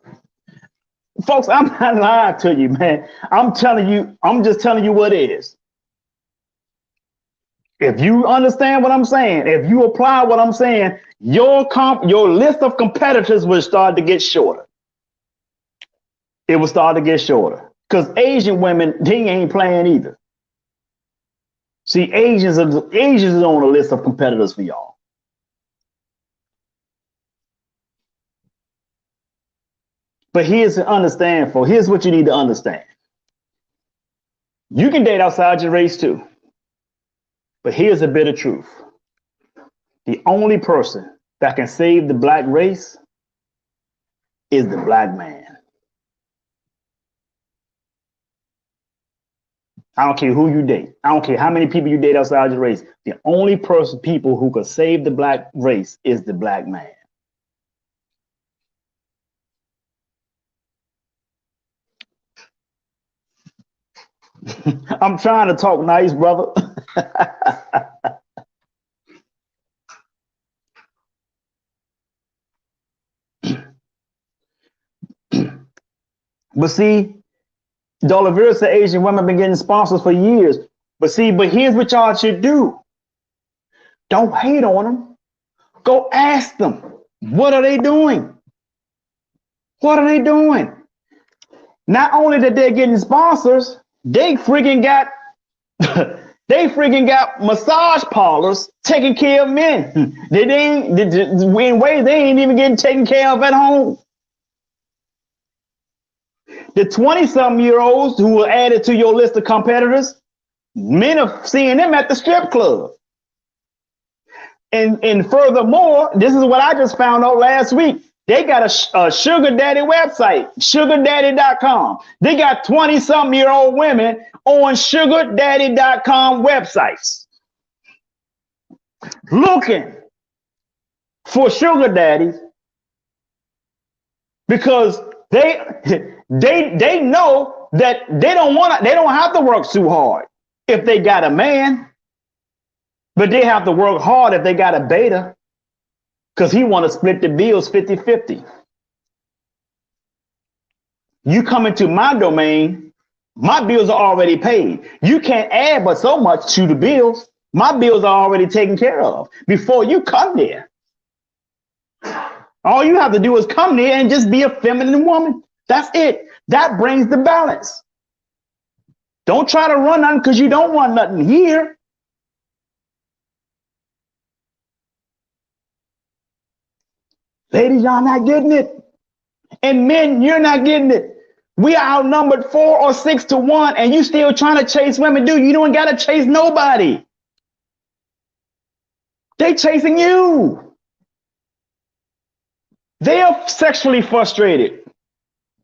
Folks, I'm not lying to you, man. I'm just telling you what it is. If you understand what I'm saying, if you apply what I'm saying, your list of competitors will start to get shorter. It will start to get shorter. Because Asian women, they ain't playing either. See, Asians is on a list of competitors for y'all. But here's what you need to understand. You can date outside your race too. But here's a bit of truth. The only person that can save the black race is the black man. I don't care who you date. I don't care how many people you date outside your race. The only people who can save the black race is the black man. I'm trying to talk nice, brother. But see, Dollar said Asian women been getting sponsors for years. But here's what y'all should do. Don't hate on them. Go ask them. What are they doing? What are they doing? Not only that they're getting sponsors, they freaking got massage parlors taking care of men. In ways they ain't even getting taken care of at home. The 20-something-year-olds who were added to your list of competitors, men are seeing them at the strip club. And furthermore, this is what I just found out last week. They got a sugar daddy website, sugardaddy.com. They got 20-something-year-old women on sugardaddy.com websites looking for sugar daddies because they know that they don't have to work too hard if they got a man, but they have to work hard if they got a beta, because he want to split the bills 50-50. You come into my domain, my bills are already paid. You can't add but so much to the bills. My bills are already taken care of before you come there. All you have to do is come there and just be a feminine woman. That's it. That brings the balance. Don't try to run nothing because you don't want nothing here. Ladies, y'all not getting it. And men, you're not getting it. We are outnumbered 4 or 6 to 1, and you still trying to chase women. Dude, you don't got to chase nobody. They chasing you. They're sexually frustrated.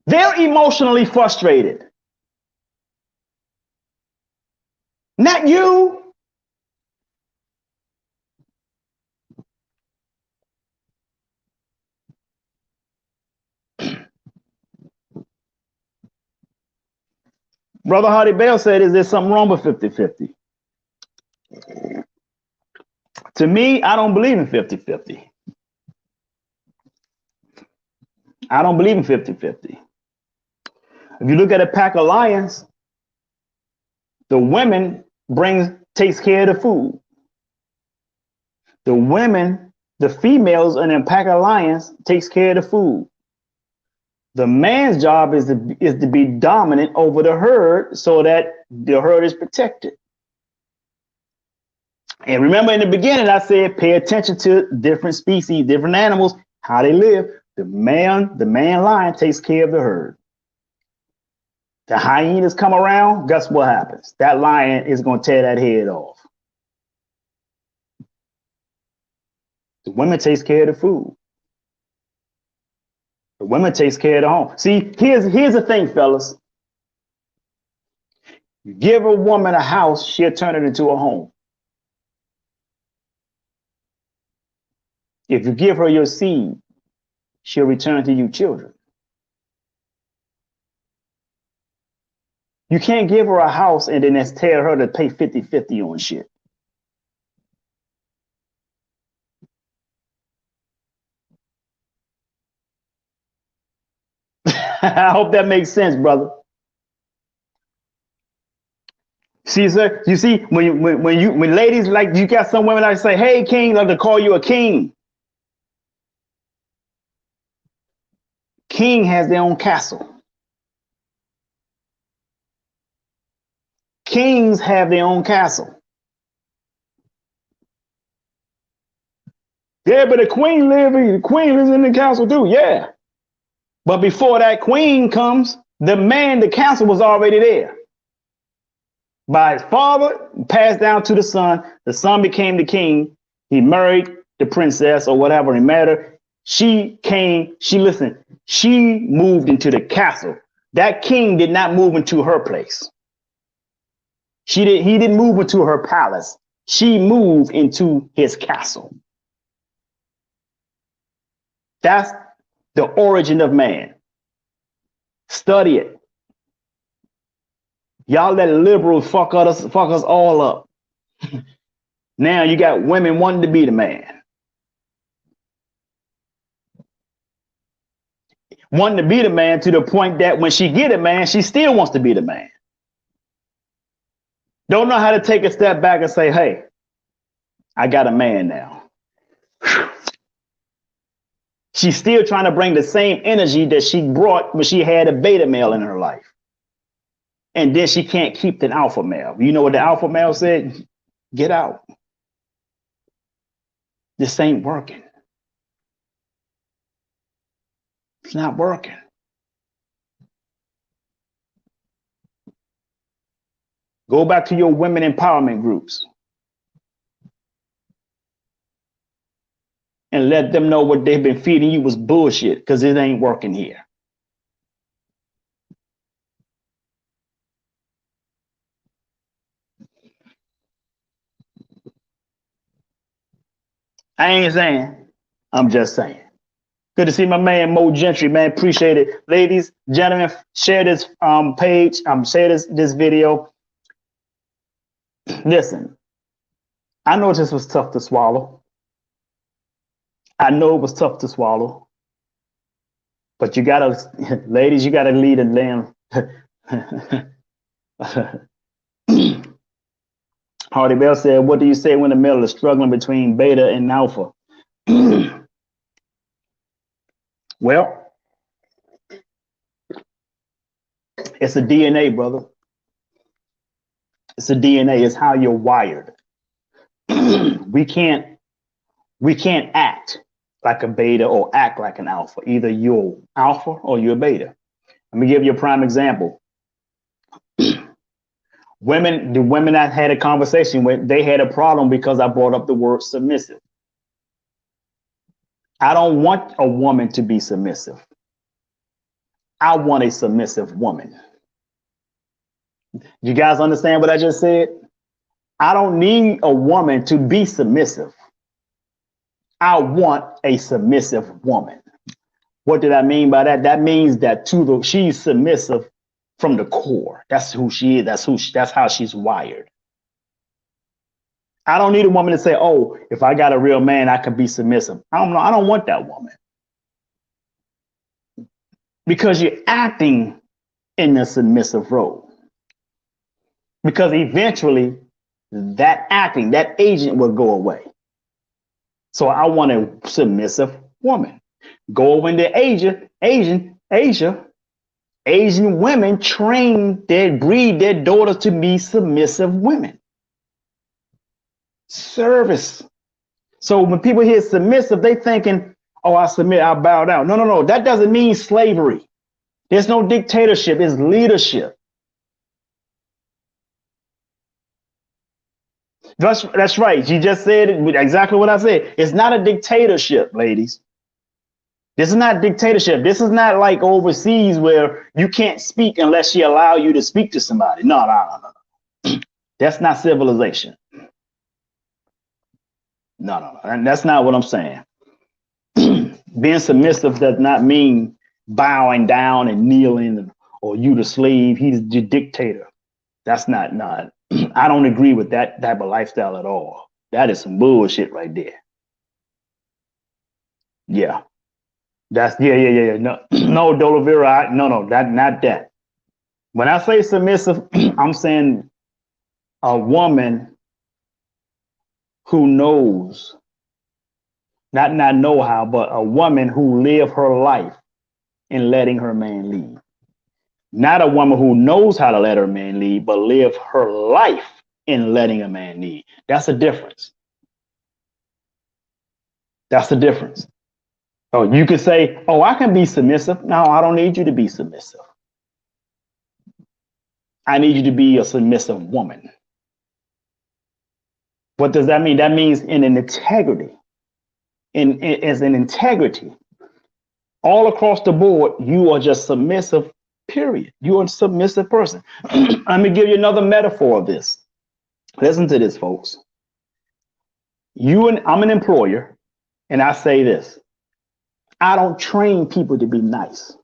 They're emotionally frustrated. Not you. Brother Hardy Bell said, is there something wrong with 50-50? To me, I don't believe in 50-50. I don't believe in 50-50. If you look at a pack of lions, the women takes care of the food. The women, the females in a pack of lions takes care of the food. The man's job is to be dominant over the herd so that the herd is protected. And remember in the beginning, I said, pay attention to different species, different animals, how they live. The man lion takes care of the herd. The hyenas come around, guess what happens? That lion is going to tear that head off. The women takes care of the food. The women takes care of the home. See, here's the thing, fellas. You give a woman a house, she'll turn it into a home. If you give her your seed, she'll return to you children. You can't give her a house and then tell her to pay 50-50 on shit. I hope that makes sense, brother. See, sir, you see, when ladies, like, you got some women that say, hey, king, love to call you a king. King has their own castle. Kings have their own castle. Yeah, but the queen lives in the castle too. Yeah. But before that queen comes, the castle was already there. By his father, passed down to the son. The son became the king. He married the princess or whatever, it mattered. She moved into the castle. That king did not move into her place. He didn't move into her palace. She moved into his castle. That's the origin of man. Study it. Y'all let liberals fuck us all up. Now you got women wanting to be the man. Wanting to be the man to the point that when she get a man, she still wants to be the man. Don't know how to take a step back and say, hey, I got a man now. She's still trying to bring the same energy that she brought when she had a beta male in her life. And then she can't keep the alpha male. You know what the alpha male said? Get out. This ain't working. It's not working. Go back to your women empowerment groups and let them know what they've been feeding you was bullshit, because it ain't working here. I ain't saying, I'm just saying. Good to see my man Mo Gentry, man. Appreciate it. Ladies, gentlemen, share this page. Share this video. Listen, I know this was tough to swallow. I know it was tough to swallow. But you gotta, ladies, you gotta lead a damn. Hardy Bell said, what do you say when the male is struggling between beta and alpha? Well, it's a DNA, brother. It's a DNA. It's how you're wired. We can't act like a beta or act like an alpha. Either you're alpha or you're beta. Let me give you a prime example. The women I had a conversation with, they had a problem because I brought up the word submissive. I don't want a woman to be submissive. I want a submissive woman. You guys understand what I just said? I don't need a woman to be submissive. I want a submissive woman. What did I mean by that? That means that she's submissive from the core. That's who she is. That's how she's wired. I don't need a woman to say, "Oh, if I got a real man, I can be submissive." I don't know. I don't want that woman because you're acting in the submissive role. Because eventually, that acting, that agent will go away. So I want a submissive woman. Go over into Asia. Asian women breed their daughters to be submissive women. Service. So when people hear submissive, they thinking, "Oh, I submit, I bow down." No, no, no. That doesn't mean slavery. There's no dictatorship. It's leadership. That's right. You just said it exactly what I said. It's not a dictatorship, ladies. This is not dictatorship. This is not like overseas where you can't speak unless she allow you to speak to somebody. No, no, no, no. That's not civilization. No, no, no. And that's not what I'm saying. Being submissive does not mean bowing down and kneeling or you the slave, he's the dictator. That's not. I don't agree with that type of lifestyle at all. That is some bullshit right there. Yeah. Yeah. No, no, Dolavira. No, not that. When I say submissive, I'm saying a woman who knows, not know how, but a woman who live her life in letting her man lead. Not a woman who knows how to let her man lead, but live her life in letting a man lead. That's a difference. That's the difference. Oh, you could say, "Oh, I can be submissive." No, I don't need you to be submissive. I need you to be a submissive woman. What does that mean? That means in an integrity, as an integrity. All across the board, you are just submissive, period. You are a submissive person. Let me give you another metaphor of this. Listen to this, folks. I'm an employer, and I say this. I don't train people to be nice.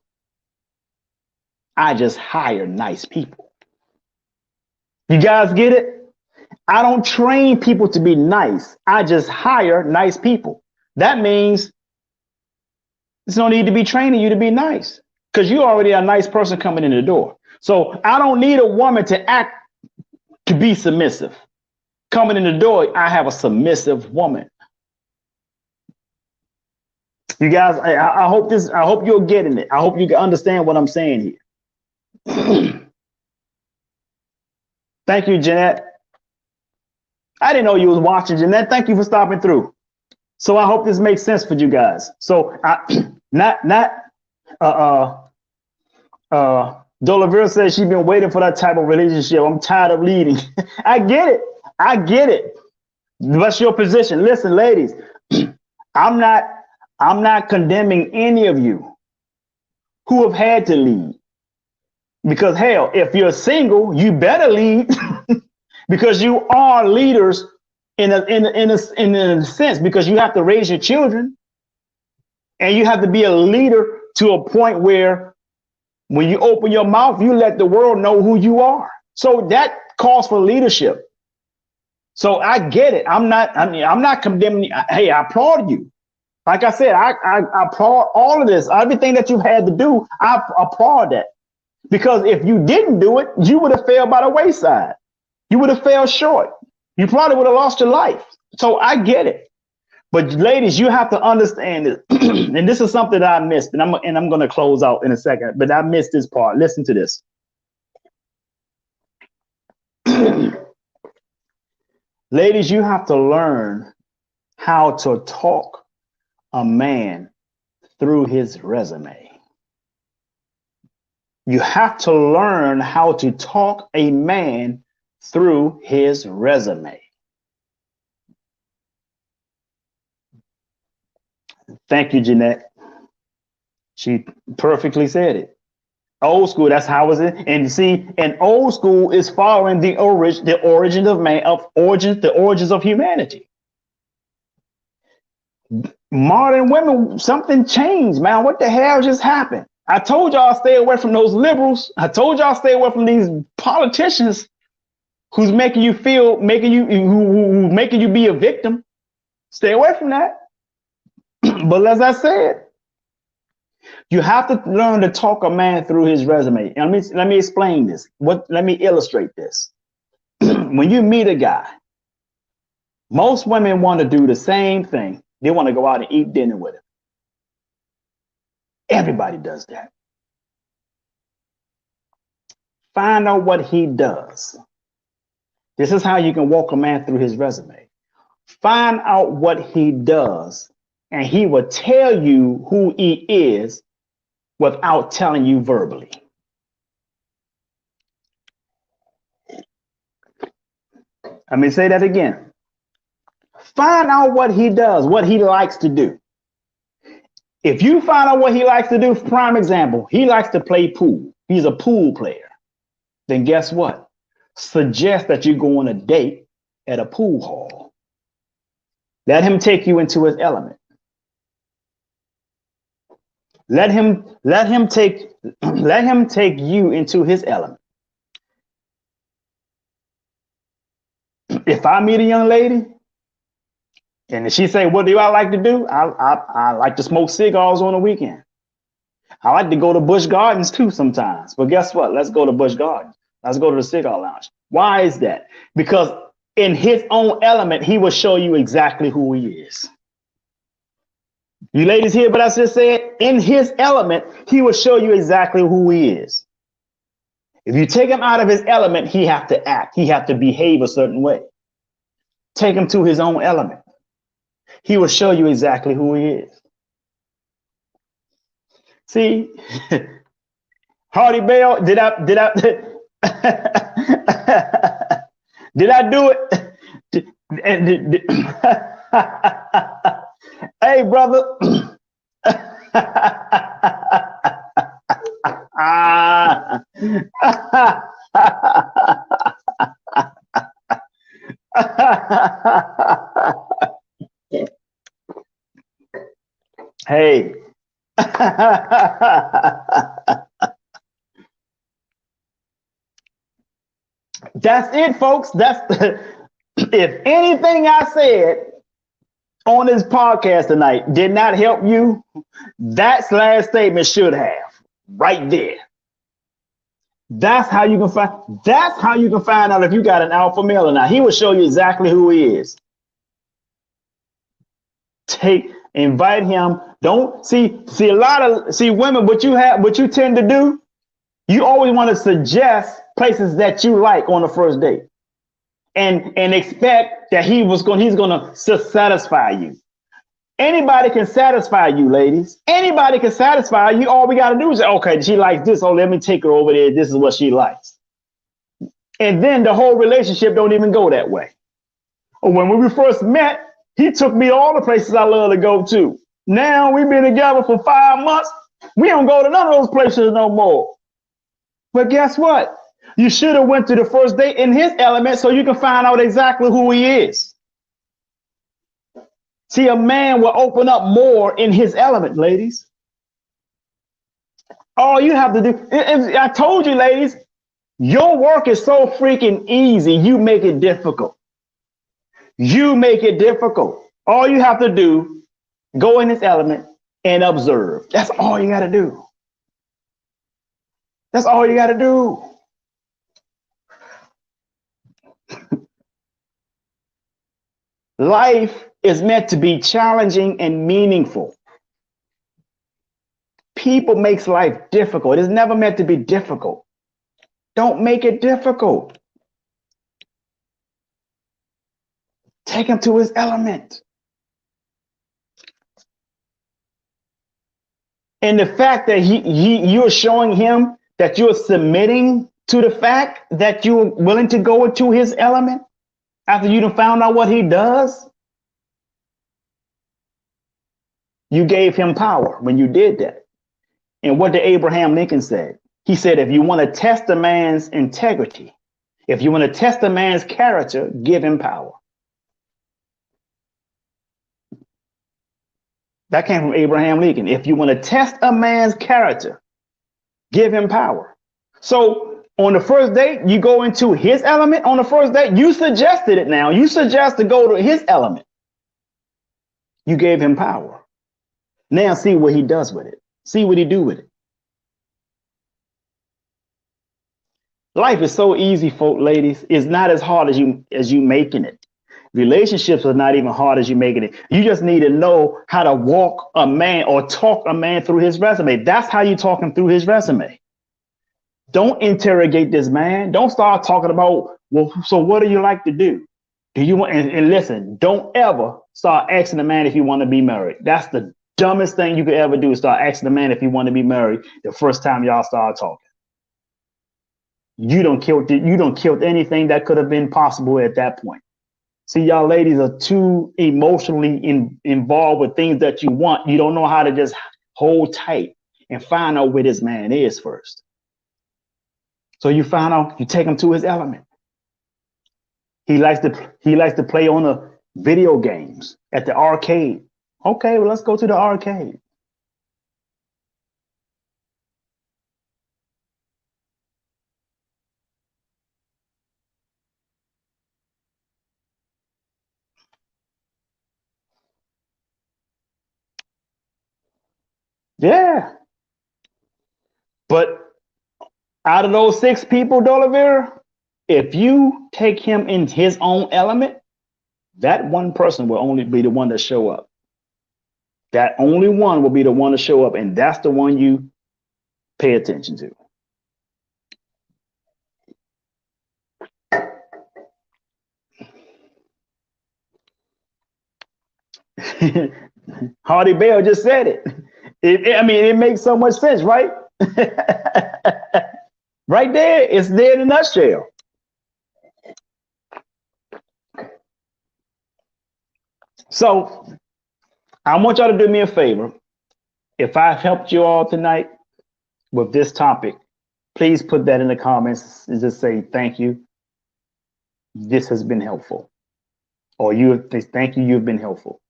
I just hire nice people. You guys get it? I don't train people to be nice. I just hire nice people. That means there's no need to be training you to be nice because you're already a nice person coming in the door. So I don't need a woman to be submissive. Coming in the door, I have a submissive woman. You guys, I hope you're getting it. I hope you can understand what I'm saying here. Thank you, Jeanette. I didn't know you was watching, Jeanette. Thank you for stopping through. So I hope this makes sense for you guys. So Dolavira says she's been waiting for that type of relationship. I'm tired of leading. I get it. What's your position? Listen, ladies, I'm not condemning any of you who have had to lead. Because hell, if you're single, you better lead because you are leaders in a sense, because you have to raise your children and you have to be a leader to a point where when you open your mouth, you let the world know who you are. So that calls for leadership. So I get it. I'm not condemning. Hey, I applaud you. Like I said, I applaud all of this. Everything that you've had to do, I applaud that. Because if you didn't do it, you would have failed by the wayside. You would have fell short. You probably would have lost your life. So I get it. But ladies, you have to understand this. And this is something that I missed. And I'm going to close out in a second. But I missed this part. Listen to this. Ladies, you have to learn how to talk a man through his resume. You have to learn how to talk a man through his resume. Thank you, Jeanette. She perfectly said it. Old school, that's how it's. And see, and old school is following the origins of humanity. Modern women, something changed, man. What the hell just happened? I told y'all stay away from those liberals. I told y'all stay away from these politicians who's making you feel, who making you be a victim. Stay away from that. But as I said, you have to learn to talk a man through his resume. And let me explain this. Let me illustrate this. When you meet a guy, most women want to do the same thing. They want to go out and eat dinner with him. Everybody does that. Find out what he does. This is how you can walk a man through his resume. Find out what he does, and he will tell you who he is without telling you verbally. Let me say that again. Find out what he does, what he likes to do. If you find out what he likes to do, prime example, he likes to play pool. He's a pool player. Then guess what? Suggest that you go on a date at a pool hall. Let him take you into his element. Let him take you into his element. If I meet a young lady and she say, "What do I like to do?" I like to smoke cigars on the weekend. I like to go to Busch Gardens too sometimes. But guess what? Let's go to Busch Gardens. Let's go to the cigar lounge. Why is that? Because in his own element, he will show you exactly who he is. You ladies hear what I just said? In his element, he will show you exactly who he is. If you take him out of his element, he have to act. He have to behave a certain way. Take him to his own element. He will show you exactly who he is. See, Hardy Bell, did I did I do it? Hey, brother. Hey. That's it, folks. That's if anything I said on this podcast tonight did not help you, that last statement should have. Right there. That's how you can find out if you got an alpha male or not. He will show you exactly who he is. Invite him. Don't see women, what you tend to do, you always want to suggest places that you like on the first date. And expect that he's gonna satisfy you. Anybody can satisfy you, ladies. Anybody can satisfy you. All we got to do is say, okay, she likes this. Oh, let me take her over there. This is what she likes. And then the whole relationship don't even go that way. When we first met, he took me to all the places I love to go to. Now we've been together for 5 months. We don't go to none of those places no more. But guess what? You should have went to the first date in his element so you can find out exactly who he is. See, a man will open up more in his element, ladies. All you have to do, I told you, ladies, your work is so freaking easy. You make it difficult. You make it difficult. All you have to do, go in his element and observe. That's all you got to do. That's all you got to do. Life is meant to be challenging and meaningful. People makes life difficult. It's never meant to be difficult. Don't make it difficult. Take him to his element. And the fact that you're showing him that you're submitting to the fact that you're willing to go into his element after you done found out what he does, you gave him power when you did that. And what did Abraham Lincoln say? He said, if you want to test a man's integrity, if you want to test a man's character, give him power. That came from Abraham Lincoln. If you want to test a man's character, Give him power. So on the first date, you go into his element. On the first date, you suggested it now. You suggest to go to his element. You gave him power. Now see what he does with it. See what he do with it. Life is so easy, folk, ladies. It's not as hard as you making it. Relationships are not even hard as you making it. You just need to know how to walk a man or talk a man through his resume. That's how you talk him through his resume. Don't interrogate this man. Don't start talking about, well, so what do you like to do? Do you want, and listen, don't ever start asking the man if you want to be married. That's the dumbest thing you could ever do, is start asking the man if you want to be married the first time y'all start talking. You don't killed anything that could have been possible at that point. See, y'all ladies are too emotionally involved with things that you want. You don't know how to just hold tight and find out where this man is first. So you find out, you take him to his element. He likes to play on the video games at the arcade. Okay, well, let's go to the arcade. Yeah. But out of those 6 people, Dolivera, if you take him in his own element, that one person will only be the one to show up. That only one will be the one to show up, and that's the one you pay attention to. Hardy Bell just said it. I mean, it makes so much sense, right? Right there, it's there in a nutshell. So I want y'all to do me a favor. If I helped you all tonight with this topic, please put that in the comments and just say thank you. This has been helpful. Or thank you, you've been helpful.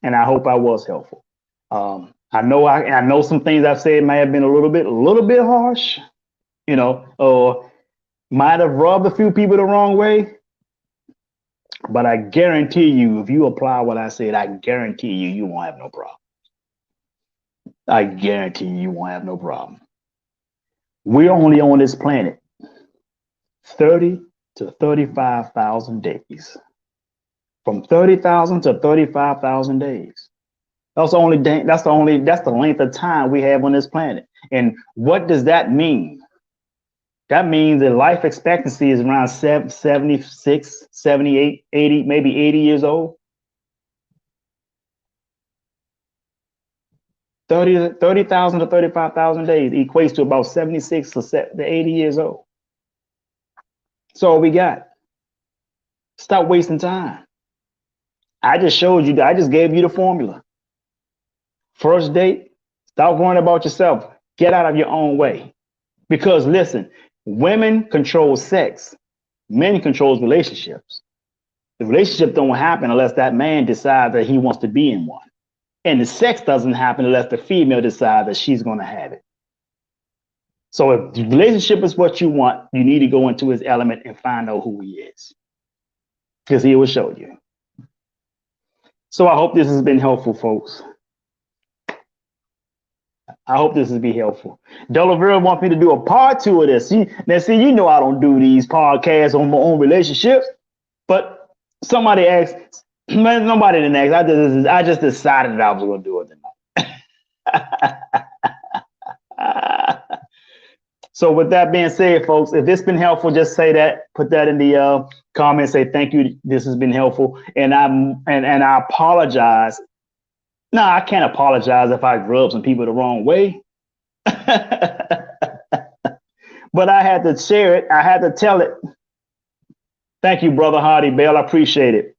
And I hope I was helpful. I know some things I've said may have been a little bit harsh, or might have rubbed a few people the wrong way. But I guarantee you, if you apply what I said, I guarantee you won't have no problem. I guarantee you won't have no problem. We're only on this planet 30 to 35,000 days. From 30,000 to 35,000 days. That's the length of time we have on this planet. And what does that mean? That means that life expectancy is around 76, 78, 80, maybe 80 years old. 30,000 to 35,000 days equates to about 76 to 80 years old. That's all we got. Stop wasting time. I just gave you the formula. First date, stop worrying about yourself. Get out of your own way. Because listen, women control sex. Men controls relationships. The relationship don't happen unless that man decides that he wants to be in one. And the sex doesn't happen unless the female decides that she's going to have it. So if the relationship is what you want, you need to go into his element and find out who he is. Because he will show you. So I hope this has been helpful, folks. I hope this has been helpful. Dolivera wants me to do a part 2 of this. See, you know I don't do these podcasts on my own relationships, but somebody asked, nobody didn't ask. I just decided that I was going to do it tonight. So with that being said, folks, if it's been helpful, just say that. Put that in the comments. Say thank you. This has been helpful, and I apologize. No, I can't apologize if I rub some people the wrong way. But I had to share it. I had to tell it. Thank you, Brother Hardy Bell. I appreciate it.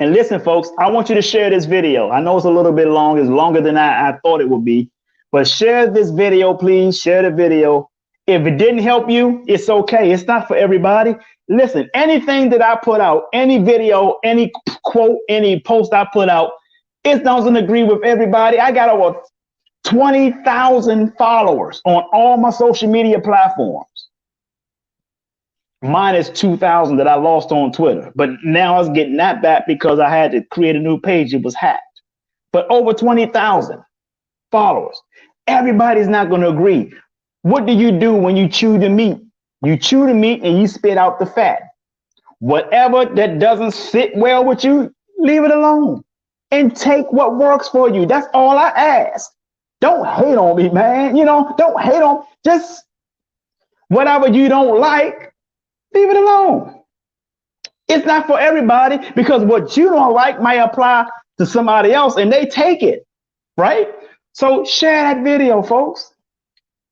And listen, folks, I want you to share this video. I know it's a little bit long. It's longer than I thought it would be. But share this video, please. Share the video. If it didn't help you, it's okay. It's not for everybody. Listen, anything that I put out, any video, any quote, any post I put out, it doesn't agree with everybody. I got over 20,000 followers on all my social media platforms. Minus 2,000 that I lost on Twitter. But now I was getting that back because I had to create a new page. It was hacked. But over 20,000 followers. Everybody's not going to agree. What do you do when you chew the meat? You chew the meat and you spit out the fat. Whatever that doesn't sit well with you, leave it alone and take what works for you. That's all I ask. Don't hate on me, man. Don't hate on. Just whatever you don't like, leave it alone. It's not for everybody because what you don't like might apply to somebody else and they take it, right? So share that video, folks.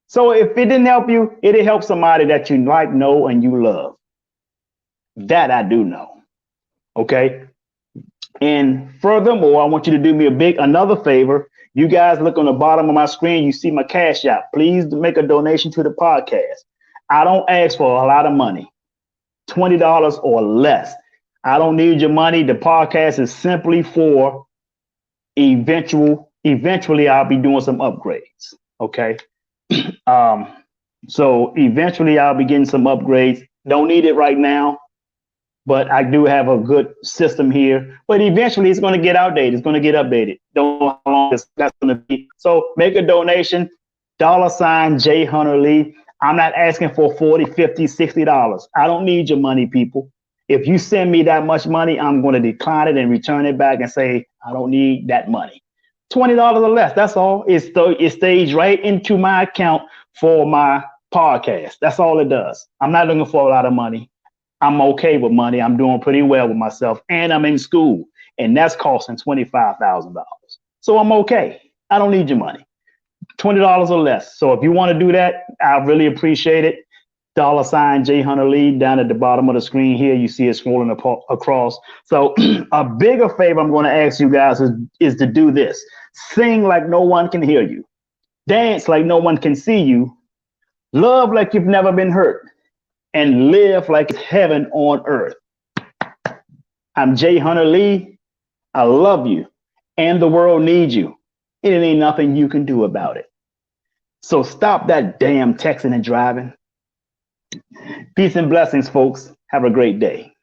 So if it didn't help you, it'll help somebody that you like, know, and you love. That I do know. Okay. And furthermore, I want you to do me another favor. You guys look on the bottom of my screen, you see my Cash App. Please make a donation to the podcast. I don't ask for a lot of money, $20 or less. I don't need your money. The podcast is simply for eventually I'll be doing some upgrades. Okay. So eventually I'll be getting some upgrades. Don't need it right now, but I do have a good system here. But eventually it's going to get outdated. It's going to get updated. Don't know how long that's going to be. So make a donation, $ J Hunter Lee. I'm not asking for $40, $50, $60. I don't need your money, people. If you send me that much money, I'm going to decline it and return it back and say, I don't need that money. $20 or less. That's all. It stays right into my account for my podcast. That's all it does. I'm not looking for a lot of money. I'm okay with money. I'm doing pretty well with myself, and I'm in school, and that's costing $25,000. So I'm okay. I don't need your money. $20 or less. So if you want to do that, I really appreciate it. $ J Hunter Lee down at the bottom of the screen here. You see it scrolling across. So a bigger favor I'm going to ask you guys is to do this. Sing like no one can hear you. Dance like no one can see you. Love like you've never been hurt. And live like it's heaven on earth. I'm J Hunter Lee. I love you. And the world needs you. It ain't nothing you can do about it. So stop that damn texting and driving. Peace and blessings, folks. Have a great day.